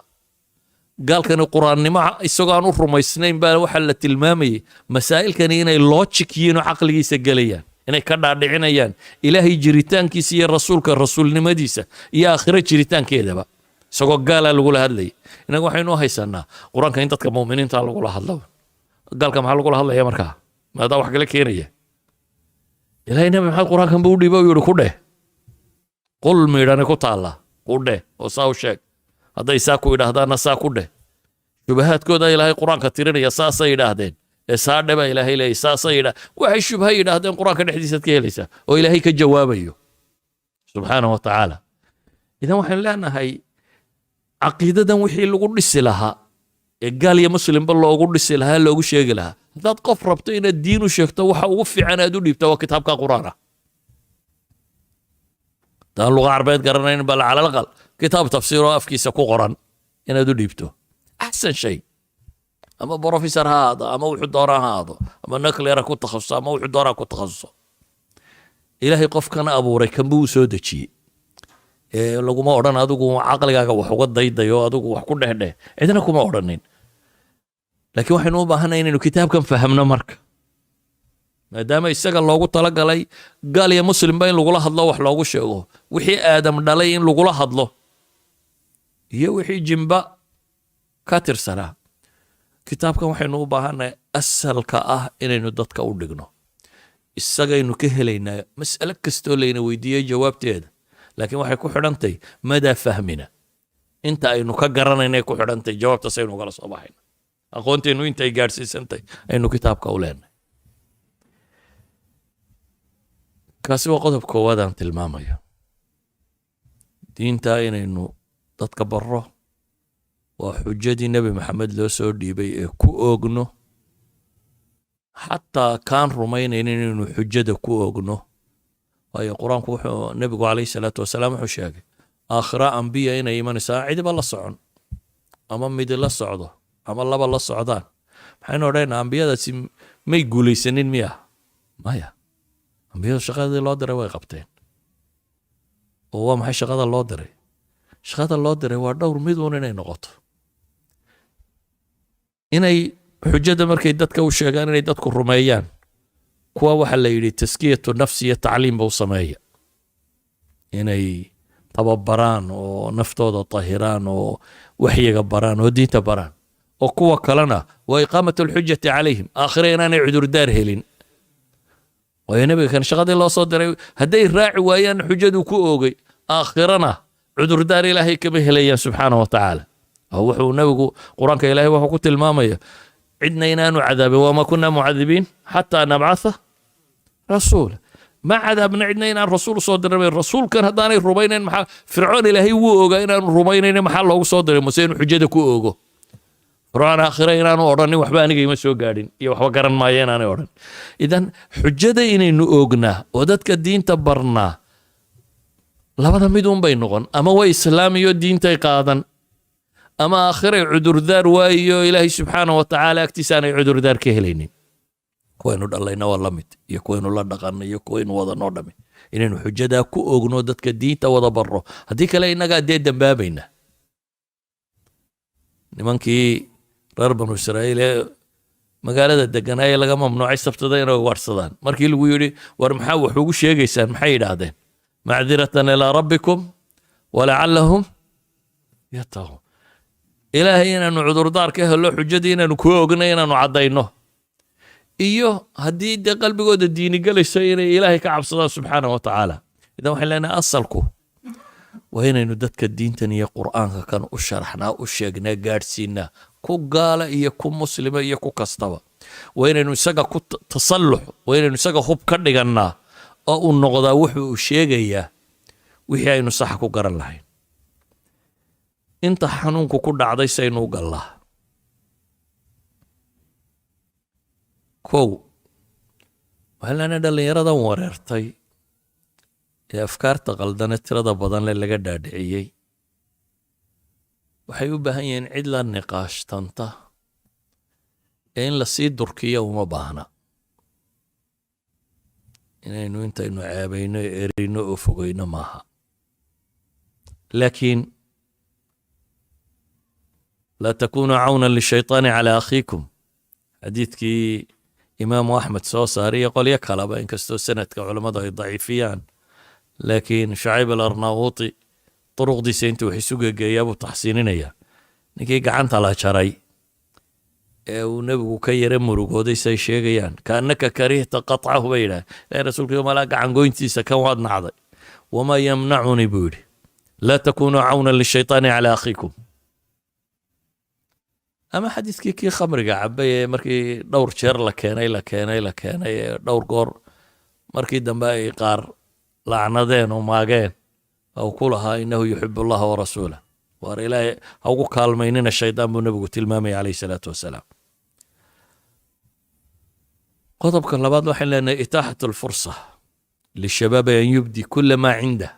قال كان القرآن ما يسوق نور ما يسنين بالا وحلة المامي مسائل كان هنا اللوتشكيين وعقلي يسجليان هنا كنا دعينيان إلهي جريتان كيسي الرسول كالرسول نمديسة يا آخر جريتان كذا بقى سوق قال اللي يقولها اللي إنه وحين وهي سنة قرآن كان ينتقل مؤمنين تعالوا يقولها الله قال كم حال يقولها الله يا مركها ما دا wax kale keenaya ilaahay nabi maxamed quraankan buu dhiibay oo yiri ku dheh qol meedana ku taala ku dheh oo saaw sheeg haday saa ku yiraahdaan saa ku dheh shubahaadkooda ilaahay quraanka tirinaya saasay yiraahdeen ee saa dhaba ilaahay leey saasay yiraahd waxay shubha yiraahdeen quraanka dhexdiisa ka helaysa oo ilaahay ka jawaabayo subhanahu wa ta'ala idan waxaan leenahay aqiidadan wixii lagu dhisi lahaa ee gaal iyo muslim ba loogu dhisi lahaa loogu sheegi lahaa dad qof rabto in diinu sheegto waxa ugu fiican aad u dhiibto waa kitaabka quraana taan luqa arbeed garanayn bal ala aqal kitaab tafsiir oo afkiisa ku qoran inaad u dhiibto ahsan shay ama professor hada ama wuxuu doonaa hada ama nuclear ku takhassus ama wuxuu doonaa ku takhassus ilaahay qofkana abuuray kan buu soo dajiyay ee laguma oran adigu aqligaaga wax uga daydayo adigu wax ku dhehdhe cidina kuma oranin laakiin waxaynu u baahanahay inaynu kitaabkan fahamno marka maadaama isaga loogu talagalay gaal iyo muslimba in lagula hadlo wax loogu sheego wixii aadam dhalay in lagula hadlo iyo wixii jimba ka tirsanaa kitaabkan waxaynu u baahanahay asalka ah inaynu dadka u dhigno isagaynu ka helaynaa mas'alo kastoo layna weydiiyey jawaabteeda laakiin waxay ku xidhantay madaa fahmina inta aynu ka garanaynay ku xidhantay jawaabtaas aynu kala soo baxayna aqoonteenu intay gaadhsiisantay aynu kitaabka u leenahay kaasi waa qodob koowaad aan tilmaamayo diinta inaynu dadka barro waa xujadii nebi maxamed loo soo dhiibay ee ku oogno xataa kaan rumaynaynin inaynu xujada ku oogno waayo qur-aanku wuxuu nebigu calayhi salaatu wasalaam wuxuu sheegay aakhira ambiya inay imanaysaa cidiba la socon ama midi la socdo ama laba la socdaan maxaynu odhanaynaa ambiyadaasi may guulaysanin miya maya ambiyadu shaqadii loo diray way qabteen oo waa maxay shaqada loo diray shaqada loo diray waa dhowr miduun inay noqoto inay xujada markay dadka u sheegaan inay dadku rumeeyaan kuwa waxa la yidhi taskiyatu nafsi iyo tacliim buu sameeya inay tababaraan oo naftooda tahiraan oo waxyiga baraan oo diinta baraan oo kuwa kalena waa iqaamatu alxujati calayhim aakhira inaanay cudurdaar helin waayo nebiga kan shaqadii loo soo diray hadday raaci waayaan xujadu ku oogay aakhirana cudurdaar ilaahay kama helayaan subxaanahu wa tacaala wuxuu nebigu qur-aanka ilaahay wuxuu ku tilmaamaya cidna inaanu cadaabin wamaa kunaa mucadibiin xataa nabcatha rasuula ma cadaabna cidna inaan rasuul soo dirnay rasuulkan haddaanay rumaynayn maxaa fircoon ilaahay wuu ogaa inaanu rumaynaynin maxaa loogu soo diray muse inuu xujada ku oogo fircoon aakhira inaanu odhanin waxba aniga ima soo gaadhin iyo waxba garan maayo inaanay odhan. idan xujada inaynu oognaa oo dadka diinta barnaa labada mid un bay noqon, ama way islaamiyo diintay qaadan, ama aakhiray cudurdaar waayo ilaahay subxaana wa tacaala agtiisa aanay cudurdaar ka helaynin. kuwaynu dhallayna waa la mid, iyo kuwaynu la dhaqanna iyo kuwaynu wada noo dhamme, inaynu xujadaa ku oogno dadka diinta wada barro. haddii kale innagaa dee dambaabayna. nimankii reer banu israa'iil ee magaalada deganaa ee laga mamnuucay sabtada inay ugaadhsadaan, markii lagu yidhi war maxaa wax ugu sheegaysaan, maxay yidhaahdeen? macdiratan ilaa rabbikum walacallahum yattaquun. ilaahay inaanu cudurdaar ka helo, xujadii inaanu ku ogno, inaanu caddayno, iyo haddii dee qalbigooda diini gelayso inay ilaahay ka cabsadaan subxaana wa tacaala. idan waxaan leenahay asalku waa inaynu dadka diintan iyo qur'aanka kan u sharaxnaa, u sheegnaa, gaadhsiinaa, ku gaala iyo ku muslima iyo ku kastaba. waa inaynu isaga ku tasallux, waa inaynu isaga hub ka dhigannaa oo uu noqdaa wuxuu uu sheegayaa wixii aynu saxa ku garan lahayn. inta xanuunku ku dhacday saynu u gallaa. kow, waxaan leenahay dhallinyaradan wareertay ee afkaarta qaldane tirada badan le laga dhaadhiciyey, waxay u baahan yihiin cid la niqaashtanta ee in lasii durkiya uma baahna. inaynu intaynu ceebayno, ereyno oo fogeyno maaha. laakiin laa takunuu cawnan lishayطaani calaa akhiikum, xadiidkii imaamu axmed soo saaray iyo qolyo kaleba, inkastoo sanadka culammadu ay daciifiyaan, laakiin shacayb alarnauuti duruqdiisa inta wax isu gegeeyaa buu taxsiininaya. ninkii gacanta la jaray ee uu nebigu ka yara murugooday say sheegayaan, kaannaka karihta qaطcahu bay yidhaah, ilahi rasuulka malaa gacan goyntiisa kan waad nacday. wamaa yamnacunii buu yidhi laa takunuu cawnan lishayطaani calaa akhiikum. ama xadiidkii kii khamriga cabay ee markii dhowr jeer la keenay ee dhowr goor markii dambe ay qaar lacnadeen oo maageen, ou ku lahaa inahu yuxibu allaha warasuulah. waar ilaahay ha ugu kaalmaynina shaydaan buu nebigu tilmaamaya calayhi salaatu wasalaam. qodobka labaad waxaan leenahay itaaxat alfursa lishabaabi an yubdi kula maa cindah,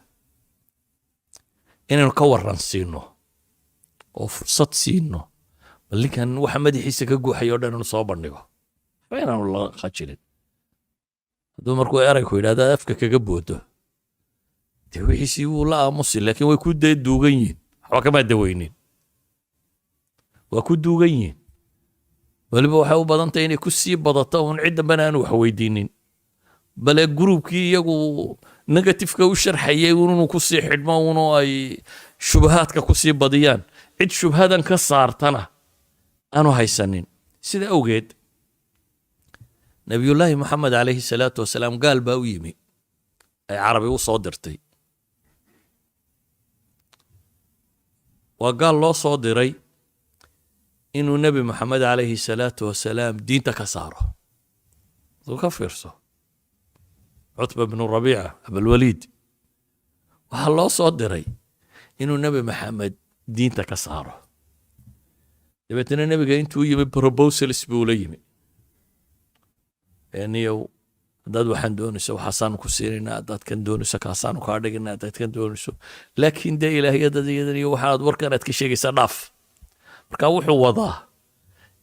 inaynu ka waran siino oo fursad siino bal ninkan waxa madaxiisa ka guuxay oo dhan inu soo bandhigo, waxba inaanu la khajilin. hadduu markuu erayku yidhahda afka kaga boodo, dee wixiisii wuu la aamusi, laakiin way ku duugan yihin, waxba kamaa daweynin, waa ku duugan yihin. weliba waxay u badantay inay ku sii badato uun cid dambana aanu wax weydiinin, bale gruubkii iyagu negatifeka u sharxayay inuu ku sii xidhmo unu ay shubahaadka ku sii badiyaan, cid shubhadan ka saartana aanu haysanin. sida awgeed nabiyullaahi moxamed calayhi salaatu wasalaam gaal baa u yimi, ay carabi u soo dirtay. waa gaal loo soo diray inuu nebi moxamed calayhi salaatu wasalaam diinta ka saaro. aduu ka fiirso, cutba bnu rabiica abalwaliid waxaa loo soo diray inuu nebi maxamed diinta ka saaro. dabeetna nebiga intuu yimi proposals buu la yimi, niyow haddaad waxaan doonayso waxaasaanu ku siinaynaa, haddaad kan doonayso kaasaanu kaa dhiganaa, haddaad kan doonayso, laakiin dee ilaahiyadadayadan iyo waxaad warkan aad ka sheegaysaa dhaaf. marka wuxuu wadaa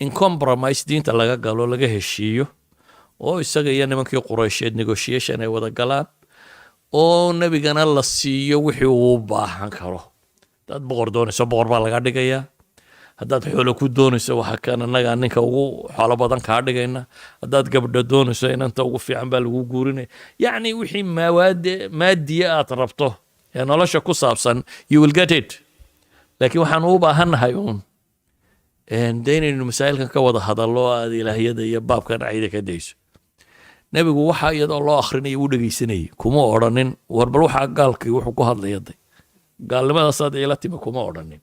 in compromise diinta laga galo, laga heshiiyo, oo isaga iyo nimankii quraysheed negotiation ay wada galaan, oo nebigana la siiyo wixii uu baahan karo. haddaad boqor doonayso boqor baa laga dhigayaa, haddaad xoolo ku doonayso waxa kan annagaa ninka ugu xoolo badan kaa dhigayna, haddaad gabdho doonayso inanta ugu fiican baa lagu guurinaya. yacni wixii maadiya aad rabto ee nolosha ku saabsan, you will get it. laakiin waxaan u baahannahay uun dee inaynu masaa'ilkan ka wada hadallo, aad ilaahiyada iyo baabkan cayda ka dayso. nebigu waxa iyadoo loo akhrinayo u dhegaysanayay, kuma odhanin war bal waxaa gaalkii wuxuu ku hadlaya day gaalnimadaasaad ila timi, kuma odhanin,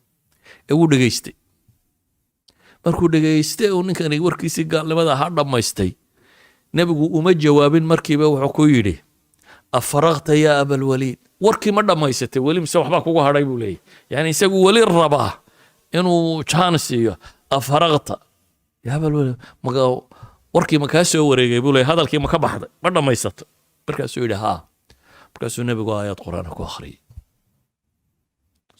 ee wuu dhegaystay. markuu dhegaystay uu ninkani warkiisii gaalnimada ha dhammaystay, nebigu uma jawaabin markiiba, wuxuu ku yidhi afaraqta yaa abalwaliid, warkii ma dhammaysatay weli mise waxbaa kugu hadhay buu leeyahy. yani isagu weli rabaa inuu jaan siiyo, أفرغت يا بل warkii ma kaa soo wareegay buu leeyahay hadalkii ma ka baxday ma dhamaysatay markaasuu yidhi haa markaasuu nebigu aayad qur'aan ku akhriyay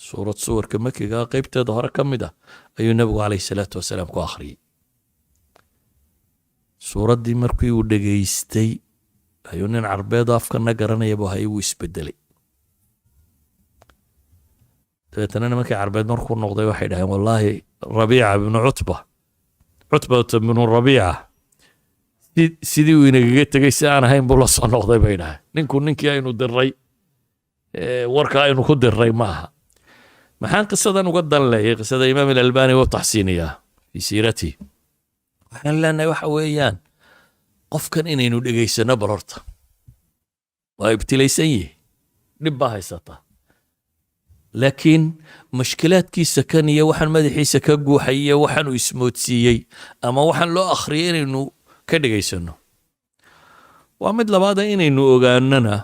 suurad suwarka makiga qaybteeda hore ka mid ah ayuu nebigu calayhi salaatu wasalaam ku akhriyay suuraddii markii uu dhegaystay ayuu nin carbeed afkana garanaya buu hayay wuu isbedelay dabeetana nimankii carbeed markuu noqday waxay dhaheen wallaahi rabiica ibnu cutbata ibnu rabiica sidii uu inagaga tegay si aan ahayn buu la soo noqday bay dhahay ninkii aynu diray warka aynu ku diray maaha maxaan qisadan uga dan leeyay qisada imaam alalbani wuu taxsiiniyaa fi siiratihi waxaan leenahay waxa weeyaan qofkan inaynu dhegaysano bal horta waa ibtilaysan yihi dhib baa haysataa laakiin mashkilaadkiisa kan iyo waxaan madaxiisa ka guuxay iyo waxaan uu ismoodsiiyey ama waxaan loo akhriyay inaynu ka dhegaysano waa mid labaada inaynu ogaanana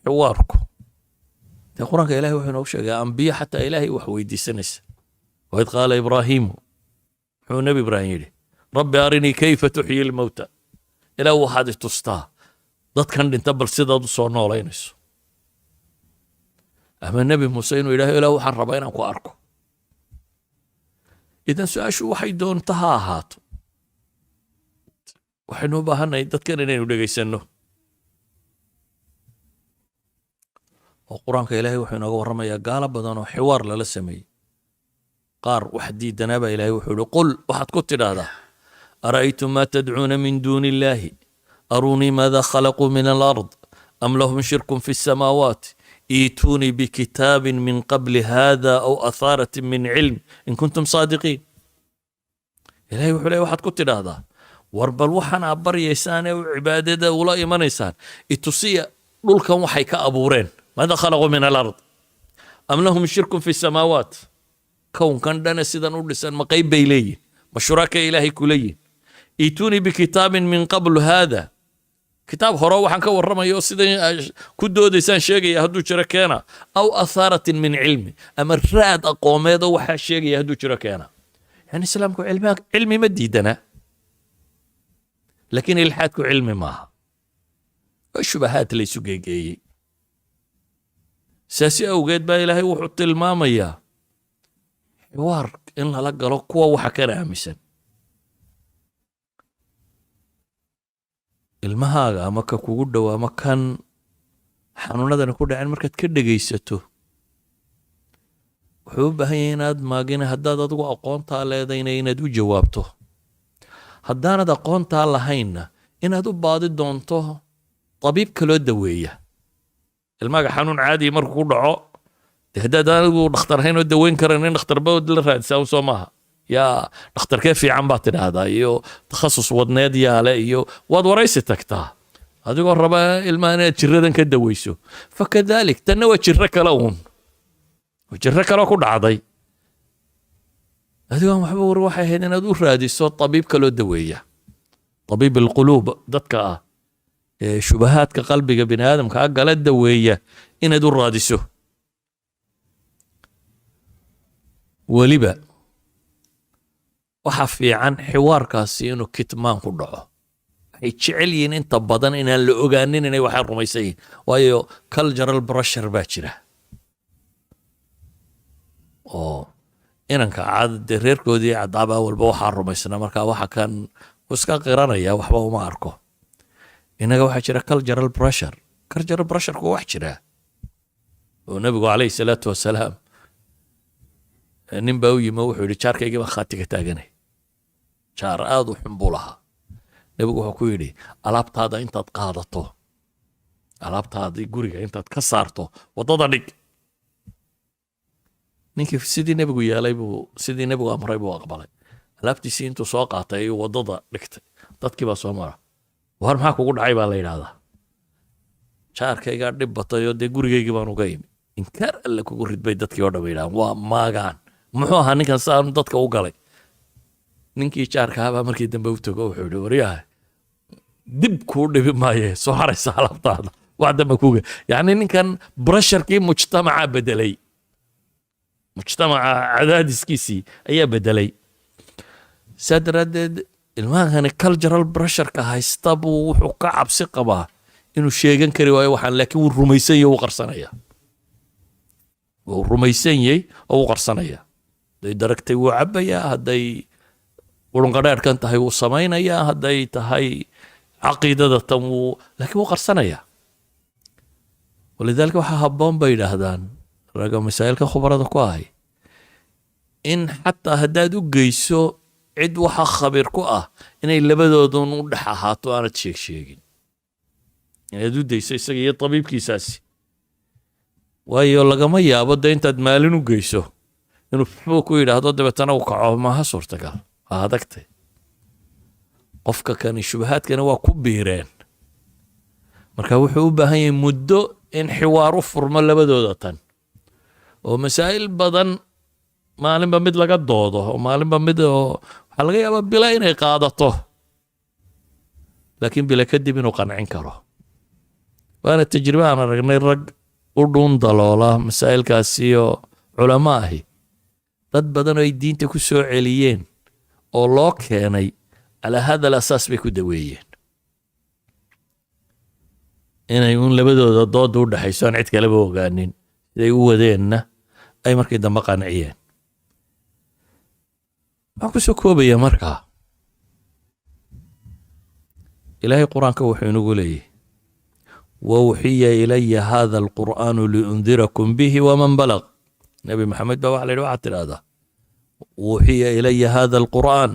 xiwaarku dee qur-aanka ilahay wuxuu inoogu sheegay ambiya xataa ilaahay wax weydiisanaysa waid qaala ibraahiimu muxuu nebi ibraahim yidhi rabbi arinii kayfa tuxyi lmowta ilaah waxaad i tustaa dadkan dhinta bal sidaad u soo noolaynayso ama nebi muuse inuu yidhahdo ilaah waxaan rabaa inaan ku arko idan su-aashu waxay doonta ha ahaato waxaynu u baahannahay dadkan inaynu dhegaysanno oo qur-aanka ilaahay wuxuu inooga warramayaa gaalo badan oo xiwaar lala sameeyey qaar wax diidanaa baa ilaahay wuxuu yihi qul waxaad ku tidhaahdaa ara'aytum maa tadcuuna min duuni illaahi arunii maada khalaquu min alard am lahum shirkun fi الsamaawaat iituunii bikitaabin min qabli hada aw athaaratin min cilm in kuntum saadiqiin ilahay wuxuu leeyahy waxaad ku tidhaahdaa war bal waxaan aad baryaysaan ee cibaadada ula imanaysaan itusiya dhulkan waxay ka abuureen maada khalaquu min alard am lahum shirkun fi الsamaawaat kownkan dhana sidan u dhisan ma qayb bay leeyihin ma shuraakay ilaahay ku leeyihin iituunii bikitaabin min qablu hada kitaab hore waxaan ka warramayo sidan ku doodaysaan sheegaya hadduu jiro keena aw athaaratin min cilmi ama raad aqoomeed oo waxaa sheegaya hadduu jiro keena yani islaamku cilmi ma diidana laakiin ilxaadku cilmi maaha waa shubahaad la isu geegeeyey saasi awgeed baa ilaahay wuxuu tilmaamayaa xiwaar in lala galo kuwa waxa kana aaminsan ilmahaaga ama ka kugu dhow ama kan xanuunadani ku dhaceen markaad ka dhegaysato wuxuu u baahan yahay inaad maagina haddaad adigu aqoontaa leedayna inaad u jawaabto haddaanad aqoontaa lahaynna inaad u baadi doonto tabiib kaloo daweeya ilmaaga xanuun caadi markuu ku dhaco de haddaad anigu dhakhtar ahayn oo daweyn karan in dhakhtarba la raadisaa soo maaha yaa dhakhtarkee fiican baad tidhaahdaa iyo takhasus wadneed yaale iyo waad waraysi tagtaa adigoo raba ilmaha inaad jiradan ka daweyso fakadalik tanna waa jiro kale uun jiro kaloo ku dhacday adigoon waxba war waxay ahayd inaad u raadiso tabiib kaloo daweeya tabiib alquluub dadka ah ee shubahaadka qalbiga bini aadamka ah gala daweeya inaad u raadiso weliba waxaa fiican xiwaarkaasi inuu kitmaan ku dhaco waxay jecel yihiin inta badan inaan la ogaanin inay waxay rumaysan yihiin waayo cultural pressure baa jira oo inanka caadade reerkoodii caddaabaa walba waxaa rumaysnaa markaa waxa kan iska qiranaya waxba uma arko inaga waxaa jira cultural pressureku wax jira oo nabigu calayhi salaatu wasalaam nin baa u yimi wuxuu yidhi jaarkaygii baan khaatiga taaganay jaar aad u xun buu lahaa nebigu wuxuu ku yidhi alaabtaada intaad qaadato alaabtaadii guriga intaad ka saarto waddada dhig ninkii sidii nebigu yeelay buu sidii nebigu amray buu aqbalay alaabtiisii intuu soo qaatay ayuu waddada dhigtay dadkii baa soo mara war maxaa kugu dhacay baa la yidhaahdaa jaarkaygaa dhib batay oo dee gurigaygii baan uga imi inkaar alle kugu ridbay dadkii oo dhan bay yidhahaan waa maagaan muxuu ahaa ninkan saanu dadka u galay ninkii jaarkahabaa markii dambe u tago wuxuu yidhi waryaha dib kuu dhibi maaye soo haraysa alaabtaada wax dambe kuga yacni ninkan brasharkii mujtamacaa bedelay mujtamaca cadaadiskiisii ayaa bedelay saa daraaddeed ilmahani cultural pressureka haysta buu wuxuu ka cabsi qabaa inuu sheegan kari waayo waxaan laakiin wuu rumaysan yahay wuu qarsanaya wuu rumaysan yahay oo wuu qarsanaya hadday daragtay wuu cabbayaa hadday qurunqadheerhkan tahay wuu samaynayaa hadday tahay caqiidada tan laakiin wuu qarsanayaa walidaalika waxaa habboon bay yidhaahdaan ragga masaa'ilka khubarada ku ahay in xataa haddaad u geyso cid waxa khabiir ku ah inay labadoodun u dhex ahaato aanad sheegin inaad u dayso isaga iyo tabiibkiisaasi waayo lagama yaabo de intaad maalin u geyso inuu fuxuu ku yidhaahdo dabeetana u kaco maaha suurtagal waa adagtay qofka kani shubahaadkani waa ku biireen marka wuxuu u baahan yahay muddo in xiwaar u furmo labadooda tan oo masaa'il badan maalinba mid laga doodo oo maalinba mid oo waxaa laga yaabaa bila inay qaadato laakiin bila kadib inuu qancin karo waana tajribe aan aragnay rag u dhuun daloola masaa'ilkaasiyo culamo ahi dad badan oo ay diinta ku soo celiyeen oo loo keenay calaa hada alasaas bay ku daweeyeen inay uun labadooda dooda u dhexayso aan cid kaleba ogaanin siday u wadeenna ay markii dambe qanciyeen waxaan ku soo koobaya markaa ilaahay qur-aanka wuxuu inagu leeyahy wawxiya ilaya hada alqur'aanu liundirakum bihi waman balag nabi maxamed baa waxa la yidhi waxaad tidhaahdaa wuxiya ilaya hada alqur'aan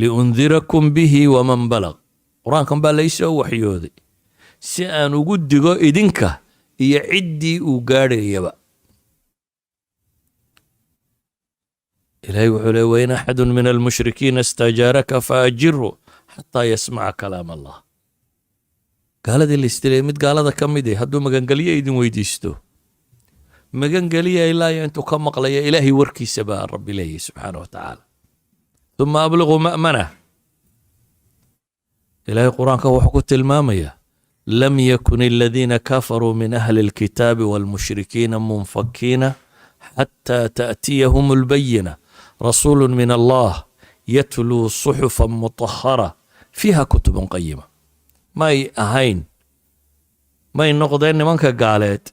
liundirakum bihi waman balag qur-aankan baa laysoo waxyooday si aan ugu digo idinka iyo ciddii uu gaadhayaba ilaahay wuxuu leey wain axadun min almushrikiina istajaaraka faajirhu xataa yasmaca kalaam allah gaaladii la istilay mid gaalada ka mid ah hadduu magangelyo idin weydiisto magangeliya ilaa iyo intuu ka maqlaya ilaahay warkiisa baa rabbi leeyahy subxaana wa tacaala uma abliquu ma'manah ilaahay qur-aanka wuxuu ku tilmaamaya lam yakun aladiina kafaruu min ahli alkitaabi waalmushrikiina munfakiina xataa ta'tiyahum albayina rasuulu min allah yatluu suxufan mutahara fiiha kutubun qayima may ahayn may noqdeen nimanka gaaleed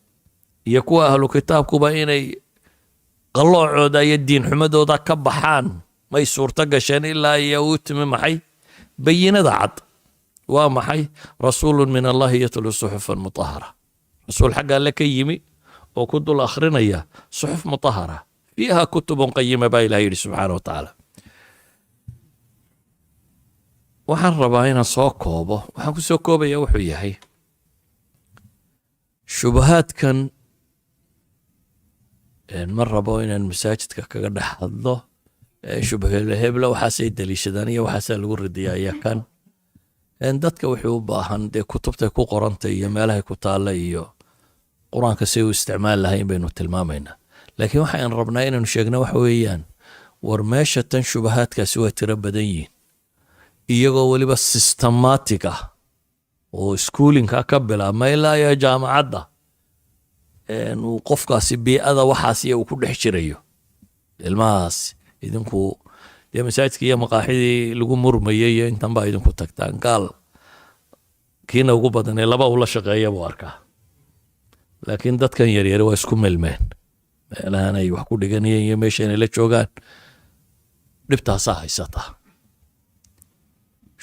iyo kuwa ahlu kitaabkuba inay qalloocooda iyo diin xumadooda ka baxaan may suurto gasheen ilaa iyo uu timi maxay bayinada cad waa maxay rasuulu min allahi yatluu suxufan mutahara rasuul xagga alle ka yimi oo ku dul akhrinaya suxuf mutahara fiiha kutubun qayima baa ilaah yidhi subxaana wa tacaala waxaan rabaa inaan soo koobo waxaan ku soo koobaya wuxuu yahay shubahaadkan ma rabo inaan masaajidka kaga dhex hadlo shubahehebla waxaasay daliishadaan iyo waxaasaa lagu ridiyaa iyo kan dadka wuxuu u baahan dee kutubtay ku qorantay iyo meelahay ku taalla iyo qur-aanka say u isticmaali lahayn baynu tilmaamaynaa laakiin waxaan rabnaa inaanu sheegna waxa weeyaan war meesha tan shubahaadkaasi waa tiro badan yihiin iyagoo weliba systematic ah oo schoolinka ka bilaabma ilaa iyo jaamacadda uu qofkaasi bii'ada waxaasiya uu ku dhex jirayo ilmahaas idinku dee masaajidka iyo maqaaxidii lagu murmayay iyo intan baa idinku tagtaan gaal kiina ugu badanee laba ula shaqeeya buu arkaa laakiin dadkan yaryar waa isku melmeen meelahan ay wax ku dhiganayeen iyo meesha inay la joogaan dhibtaasaa haysataa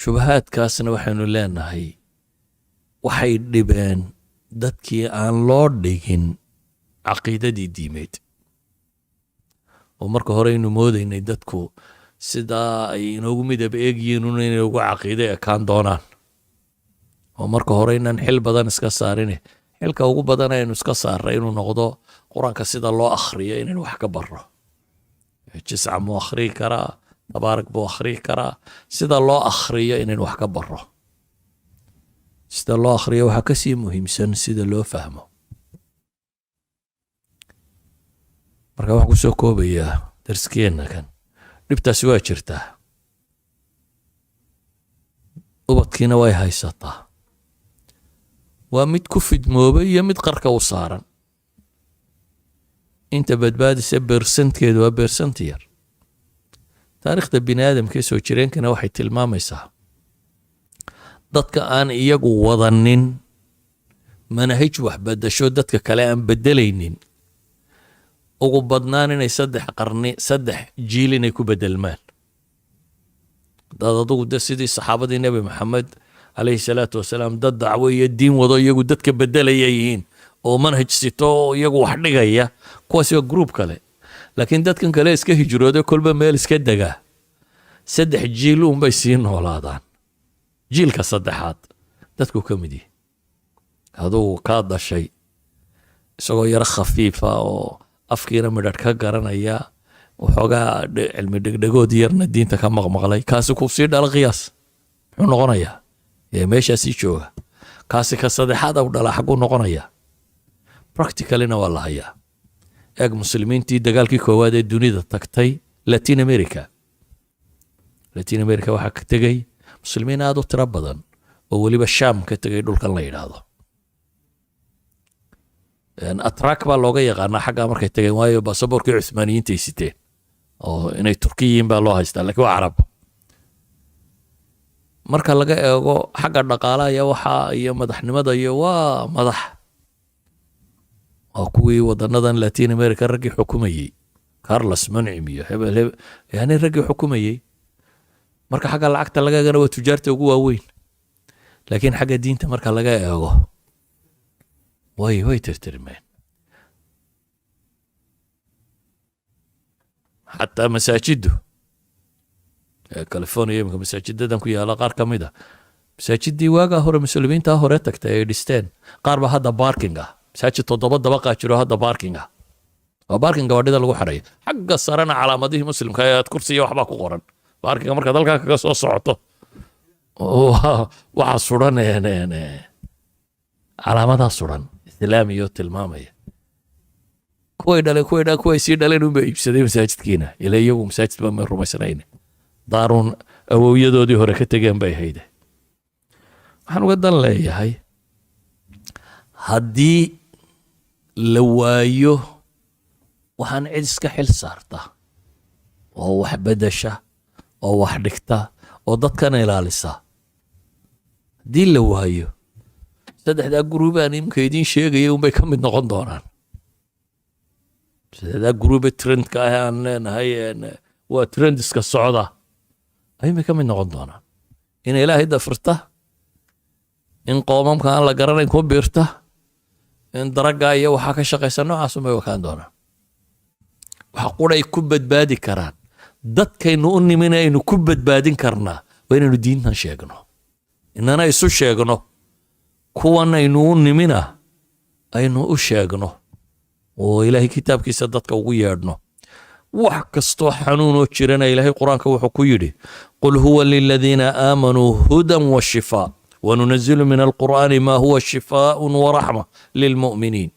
shubahaadkaasna waxaynu leenahay waxay dhibeen dadkii aan loo dhigin caqiidadii diimeed oo marka hore aynu moodaynay dadku sidaa ay inoogu midab eegyihiin un inay ugu caqiide ekaan doonaan oo marka hore inaan xil badan iska saarine xilka ugu badan aynu iska saarray inuu noqdo qur-aanka sida loo akhriyo inaynu wax ka barro jisca muu akhriyi karaa tabaarak buu akhriyi karaa sida loo akhriyo inaynu wax ka barro sida loo akhriyo waxaa ka sii muhiimsan sida loo fahmo marka waxaan ku soo koobayaa darskeenna kan dhibtaasi waa jirtaa ubadkiina way haysataa waa mid ku fidmoobay iyo mid qarka u saaran inta badbaadisa bersantkeedu waa bersant yar. taariikhda bini aadamkee soo jireenkana waxay tilmaamaysaa dadka aan iyagu wadanin manahij wax bedasho dadka kale aan bedelaynin ugu badnaan inay 3 qarni 3 jiil inay ku bedelmaan. dad adugu de sidii saxaabadii nebi maxamed calayhi salaatu wasalaam dad dacwo iyo diin wado iyagu dadka bedelaya yihiin oo manhaj sito oo iyagu wax dhigaya, kuwaasi waa group kale. laakiin dadkan kale iska hijrooda kolba meel iska degaa 3 jiil unbay sii noolaadaan. jiilka 3aad dadku ka mid yihi adugu kaa dhashay isagoo yaro khafiifa oo afkiina midhadh ka garanaya, waxoogaa cilmi dhegdhegood yarna diinta ka maqmaqlay, kaasi ku sii dhala qiyaas muxuu noqonayaa? meeshaasii jooga. kaasi ka 3aad u dhala xaguu noqonayaa? practicalina waa la hayaa. eeg muslimiintii dagaalkii koowaad ee dunida tagtay latin america waxaa ka tegey muslimiin aad u tiro badan oo weliba shaam ka tegay dhulkan la yidhaahdo. atrak baa looga yaqaanaa xaggaa markay tageen, waayo baasaboorkii cuthmaaniyiinta ay siteen oo inay turkiyiin baa loo haystaa, laakiin waa carab. marka laga eego xagga dhaqaalaha iyo waxaa iyo madaxnimada iyo waa madax, waa kuwii wadanadan latin america raggii xukumayey, carlos mancim iyo hebel yani raggii xukumayey. marka xagga lacagta laga eegana waa tujaarta ugu waaweyn, laakiin xagga diinta marka laga eego way tirtirmeen. xataa masaajidu california imika masaajidadan ku yaala qaar ka mid a masaajidii waagaa hore muslimiinta hore tagtay ay dhisteen, qaar ba hadda barking ah. masaajid 7 dabaqaa jiro hadda barking ah. waa barking gawadhida lagu xareeyo. xagga sarena calaamadihii muslimka ee kursiya waxbaa ku qoran. barkinga markaad halkaa kaga soo socoto waxaa suran calaamadaa suran islaamiyo tilmaamaya. kuway sii dhaleen unba iibsaday masaajidkiina, ila iyagu masaajid ba ma rumaysanayn. daarun awowyadoodii hore ka tegeen bay hayde. waxaan uga dan leeyahay haddii la waayo waxaan cid iska xil saarta oo wax bedasha oo wax dhigta oo dadkana ilaalisa, haddii la waayo 3 gruubaan imika idiin sheegaya unbay ka mid noqon doonaan. 3 gruube trendka ah aan leenahay waa trendiska socda ayay ka mid noqon doonaan. in ilaahay dafirta, in qoomamka aan la garanayn ku biirta, in daraga iyo waxaa ka shaqaysa noocaas unbay wakaan doonaan. waxa quray ku badbaadi karaan dadkaynu u nimin aynu ku badbaadin karnaa waa inaynu diintan sheegno, inana isu sheegno, kuwan aynu u nimina aynu u sheegno oo ilaahay kitaabkiisa dadka ugu yeedhno. wax kastoo xanuunoo jirana ilaahay qur-aanka wuxuu ku yidhi qul huwa liladiina aamanuu hudan wa shifaa wanunazilu min alqur'aani maa huwa shifaaun waraxma lilmu'miniin.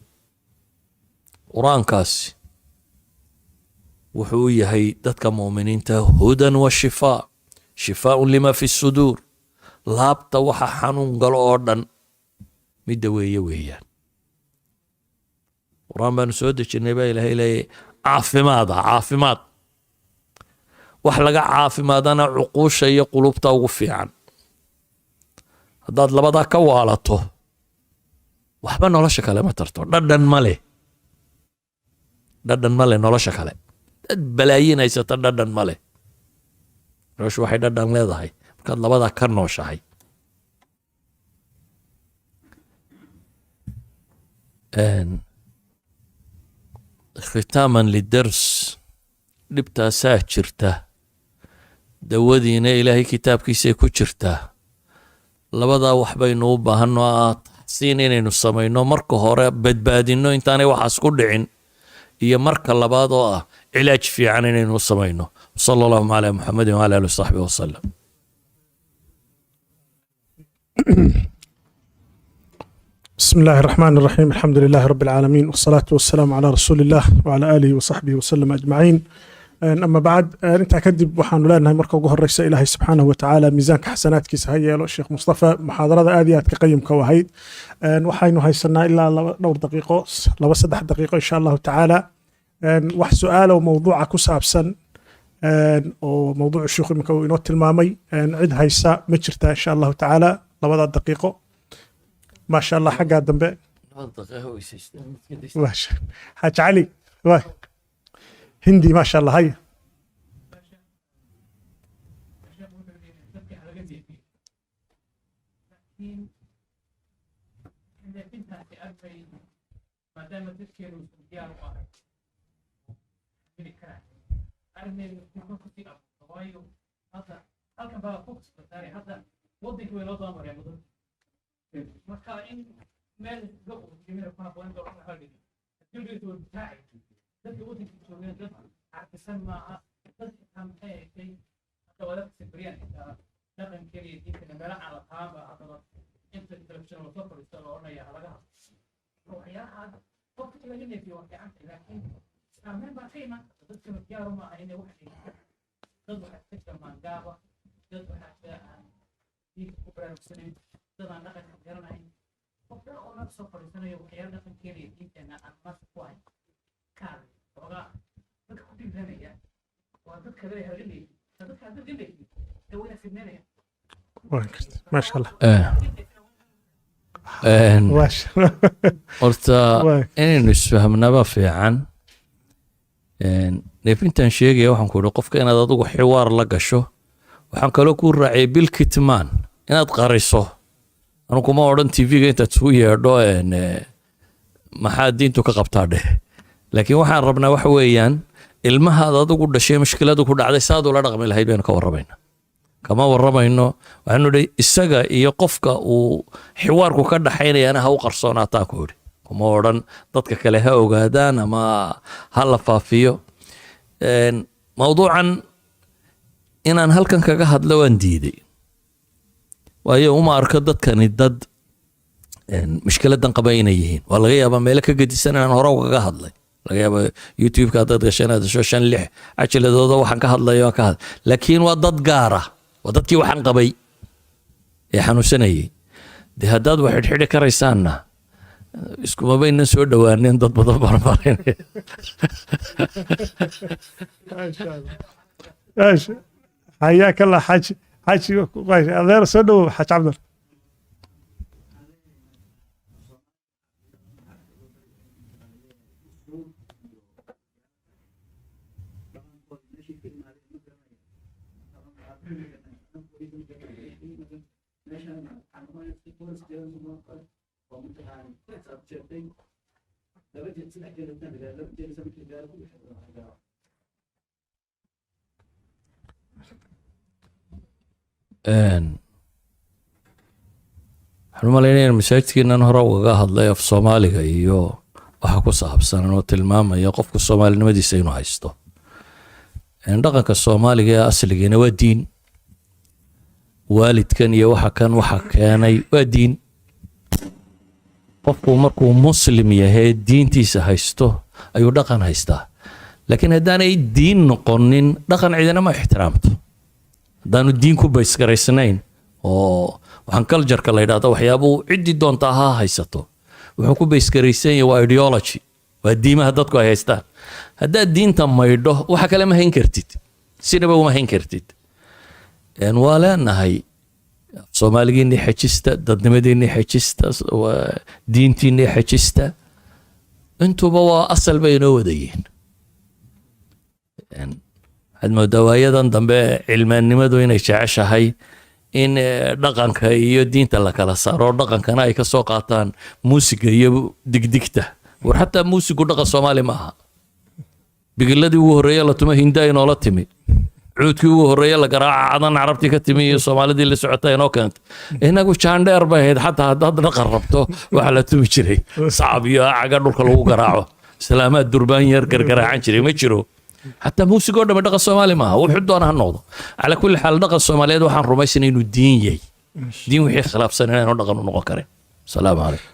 qur-aankaasi wuxuu yahay dadka mu'miniinta hudan wa shifaa, shifaaun lima fi suduur, laabta waxa xanuun galo oo dhan midda weeyaan. qur-aan baanu soo dejinay baa ilaahay leeyahay caafimaad wax laga caafimaadana cuquusha iyo qulubta ugu fiican. haddaad labadaa ka waalato waxba nolosha kale ma tarto. dhadhan male nolosha kale. dad balaayiin haysata dhadhan male. noloshu waxay dhadhan leedahay markaad labadaa ka nooshahay. khitaaman lidars, dhibtaasaa jirta, dawadiina ilaahay kitaabkiisay ku jirtaa. labadaa wax baynu u baahanno taxsiin inaynu samayno, marka hore badbaadinno intaanay waxaas ku dhicin, iyo marka labaad oo ah cilaaj fiican inaynu samayno. sala allahu calaa muxamedin wala alihi wasaxbihi wasalam. بسم الله الرحمن الرحيم. الحمد لله رب العالمين والصلاة والسلام على رسول الله وعلى آله وصحبه وسلم أجمعين. أما بعد أنت كدب وحان لنا مركو جوهر رئيس إلهي سبحانه وتعالى ميزانك حسنات كيس هيا الشيخ مصطفى محاضرة آديات كقيم كوهيد وحين هاي سنة إلا دور دقيقة لو 3 دقيقة إن شاء الله تعالى wax su'aalo mawduuca ku saabsan oo mawduuca sheekhu imika uu inoo tilmaamay cid haysa ma jirtaa insha allahu tacaala 2 daqiiqo ما شاء الله حقها دنبه حاج علي هندي ما شاء الله هاي marka in meel gobol jimir kuna qoyn doono waxa dhigi jilbiga uu taay dadka waddanka joogaan dad arkisan ma aha dad kamtay hada wada sibriyaan dhaqan kaliya diinta meel aan la qaaba hada inta telefishan oo soo fadhiista oo oranaya laga waxyaha qofka laga neefiyo wax fiican laakiin saameyn baa qiima dadka diyaar uma aha inay wax dhigaan dad waxa ka mangaaba dad waxa diinta ku baraarugsanay dadaan dhaqanka garanayn qofka oo la soo fadhiisanayo waxyaalo dhaqan keliya diinteena aan mas ku ahayn kaal ogaa dadka ku dhiiranaya waa dadka leeyahay halilay dadka dad ilay dawada fidnanaya ما شاء الله horta inaynu isfahmnaba fiican neefintan sheegaya waxaan ku idhi qofka inaad adigu xiwaar la gasho waxaan kaloo kuu raaciyay bilkitmaan inaad qariso anu kuma odhan tv-ga intaad isugu yeedho maxaa diintu ka qabtaa dheh laakiin waxaan rabnaa waxa weeyaan ilmahaad adigu dhashay mushkiladu ku dhacday saad ula dhaqmi lahayd baynu ka warramayna kama warramayno waxaanu idhi isaga iyo qofka uu xiwaarku ka dhaxaynayana ha u qarsoonaataa ku idhi kuma odhan dadka kale ha ogaadaan ama ha la faafiyo mawduucan inaan halkan kaga hadlo waan diiday waayo uma arko dadkani dad mushkiladan qaba inay yihiin waa laga yaabaa meelo ka gedisan inaan hore kaga hadlay laga yaaba youtube-ka haddaad gasho inaad hesho 5-6 cajaladooda waxaan ka hadlayo ka hadlay laakiin waa dad gaar ah waa dadkii waxaan qabay ee xanuunsanayay dee haddaad wax xidhxidhi karaysaanna iskuma baynan soo dhawaaneen dad badan barbarinaya حياك الله حاج أذير سدو حاج عبد الله waxaan u malaynaya masaajidkeenan hore ugaga hadlay af soomaaliga iyo waxa ku saabsan oo tilmaamaya qofka soomaalinimadiisa inuu haysto dhaqanka soomaaliga ee asligiina waa diin waalidkan iyo waxa kan waxa keenay waa diin qofku markuu muslim yahay diintiisa haysto ayuu dhaqan haystaa laakiin haddaanay diin noqonin dhaqan cidina ma ixtiraamto haddaanu diin ku baysgaraysnayn oo waxaan culture-ka la yidhaahdo waxyaabuu ciddii doontaa ha haysato wuxuu ku baysgaraysan yahay waa ideology waa diimaha dadku ay haystaan haddaad diinta maydho waxa kale ma hayn kartid sinaba uma hayn kartid waa leenahay soomaaligiinii xejista dadnimadiinii xejista diintiinii xejista intuba waa asal bay inoo wadayiin waxaad moodaa waayadan dambe cilmaannimadu inay jeceshahay in dhaqanka iyo diinta la kala saaro dhaqankana ay ka soo qaataan muusiga iyo digdigta war xataa muusigu dhaqan soomaali ma aha bigiladii ugu horreeye la tuma hinda inoola timi cuudkii ugu horreeye la garaaca cadan carabtii ka timi iyo soomaalidii la socota inoo keentay inagu jaandheer bay ahayd xataa haddaad dhaqan rabto waxa la tumi jiray sacab iyo caga dhulka lagu garaaco islaamaad durbaan yar gargaraacan jiray ma jiro حتى موسيقى دم دقة الصومالي ما هو حد أنا هالنوضة على كل حال دقة الصومالية وحن رميسين إنه دين وحي خلاف سنين ودقة نقطة كريم. السلام عليكم.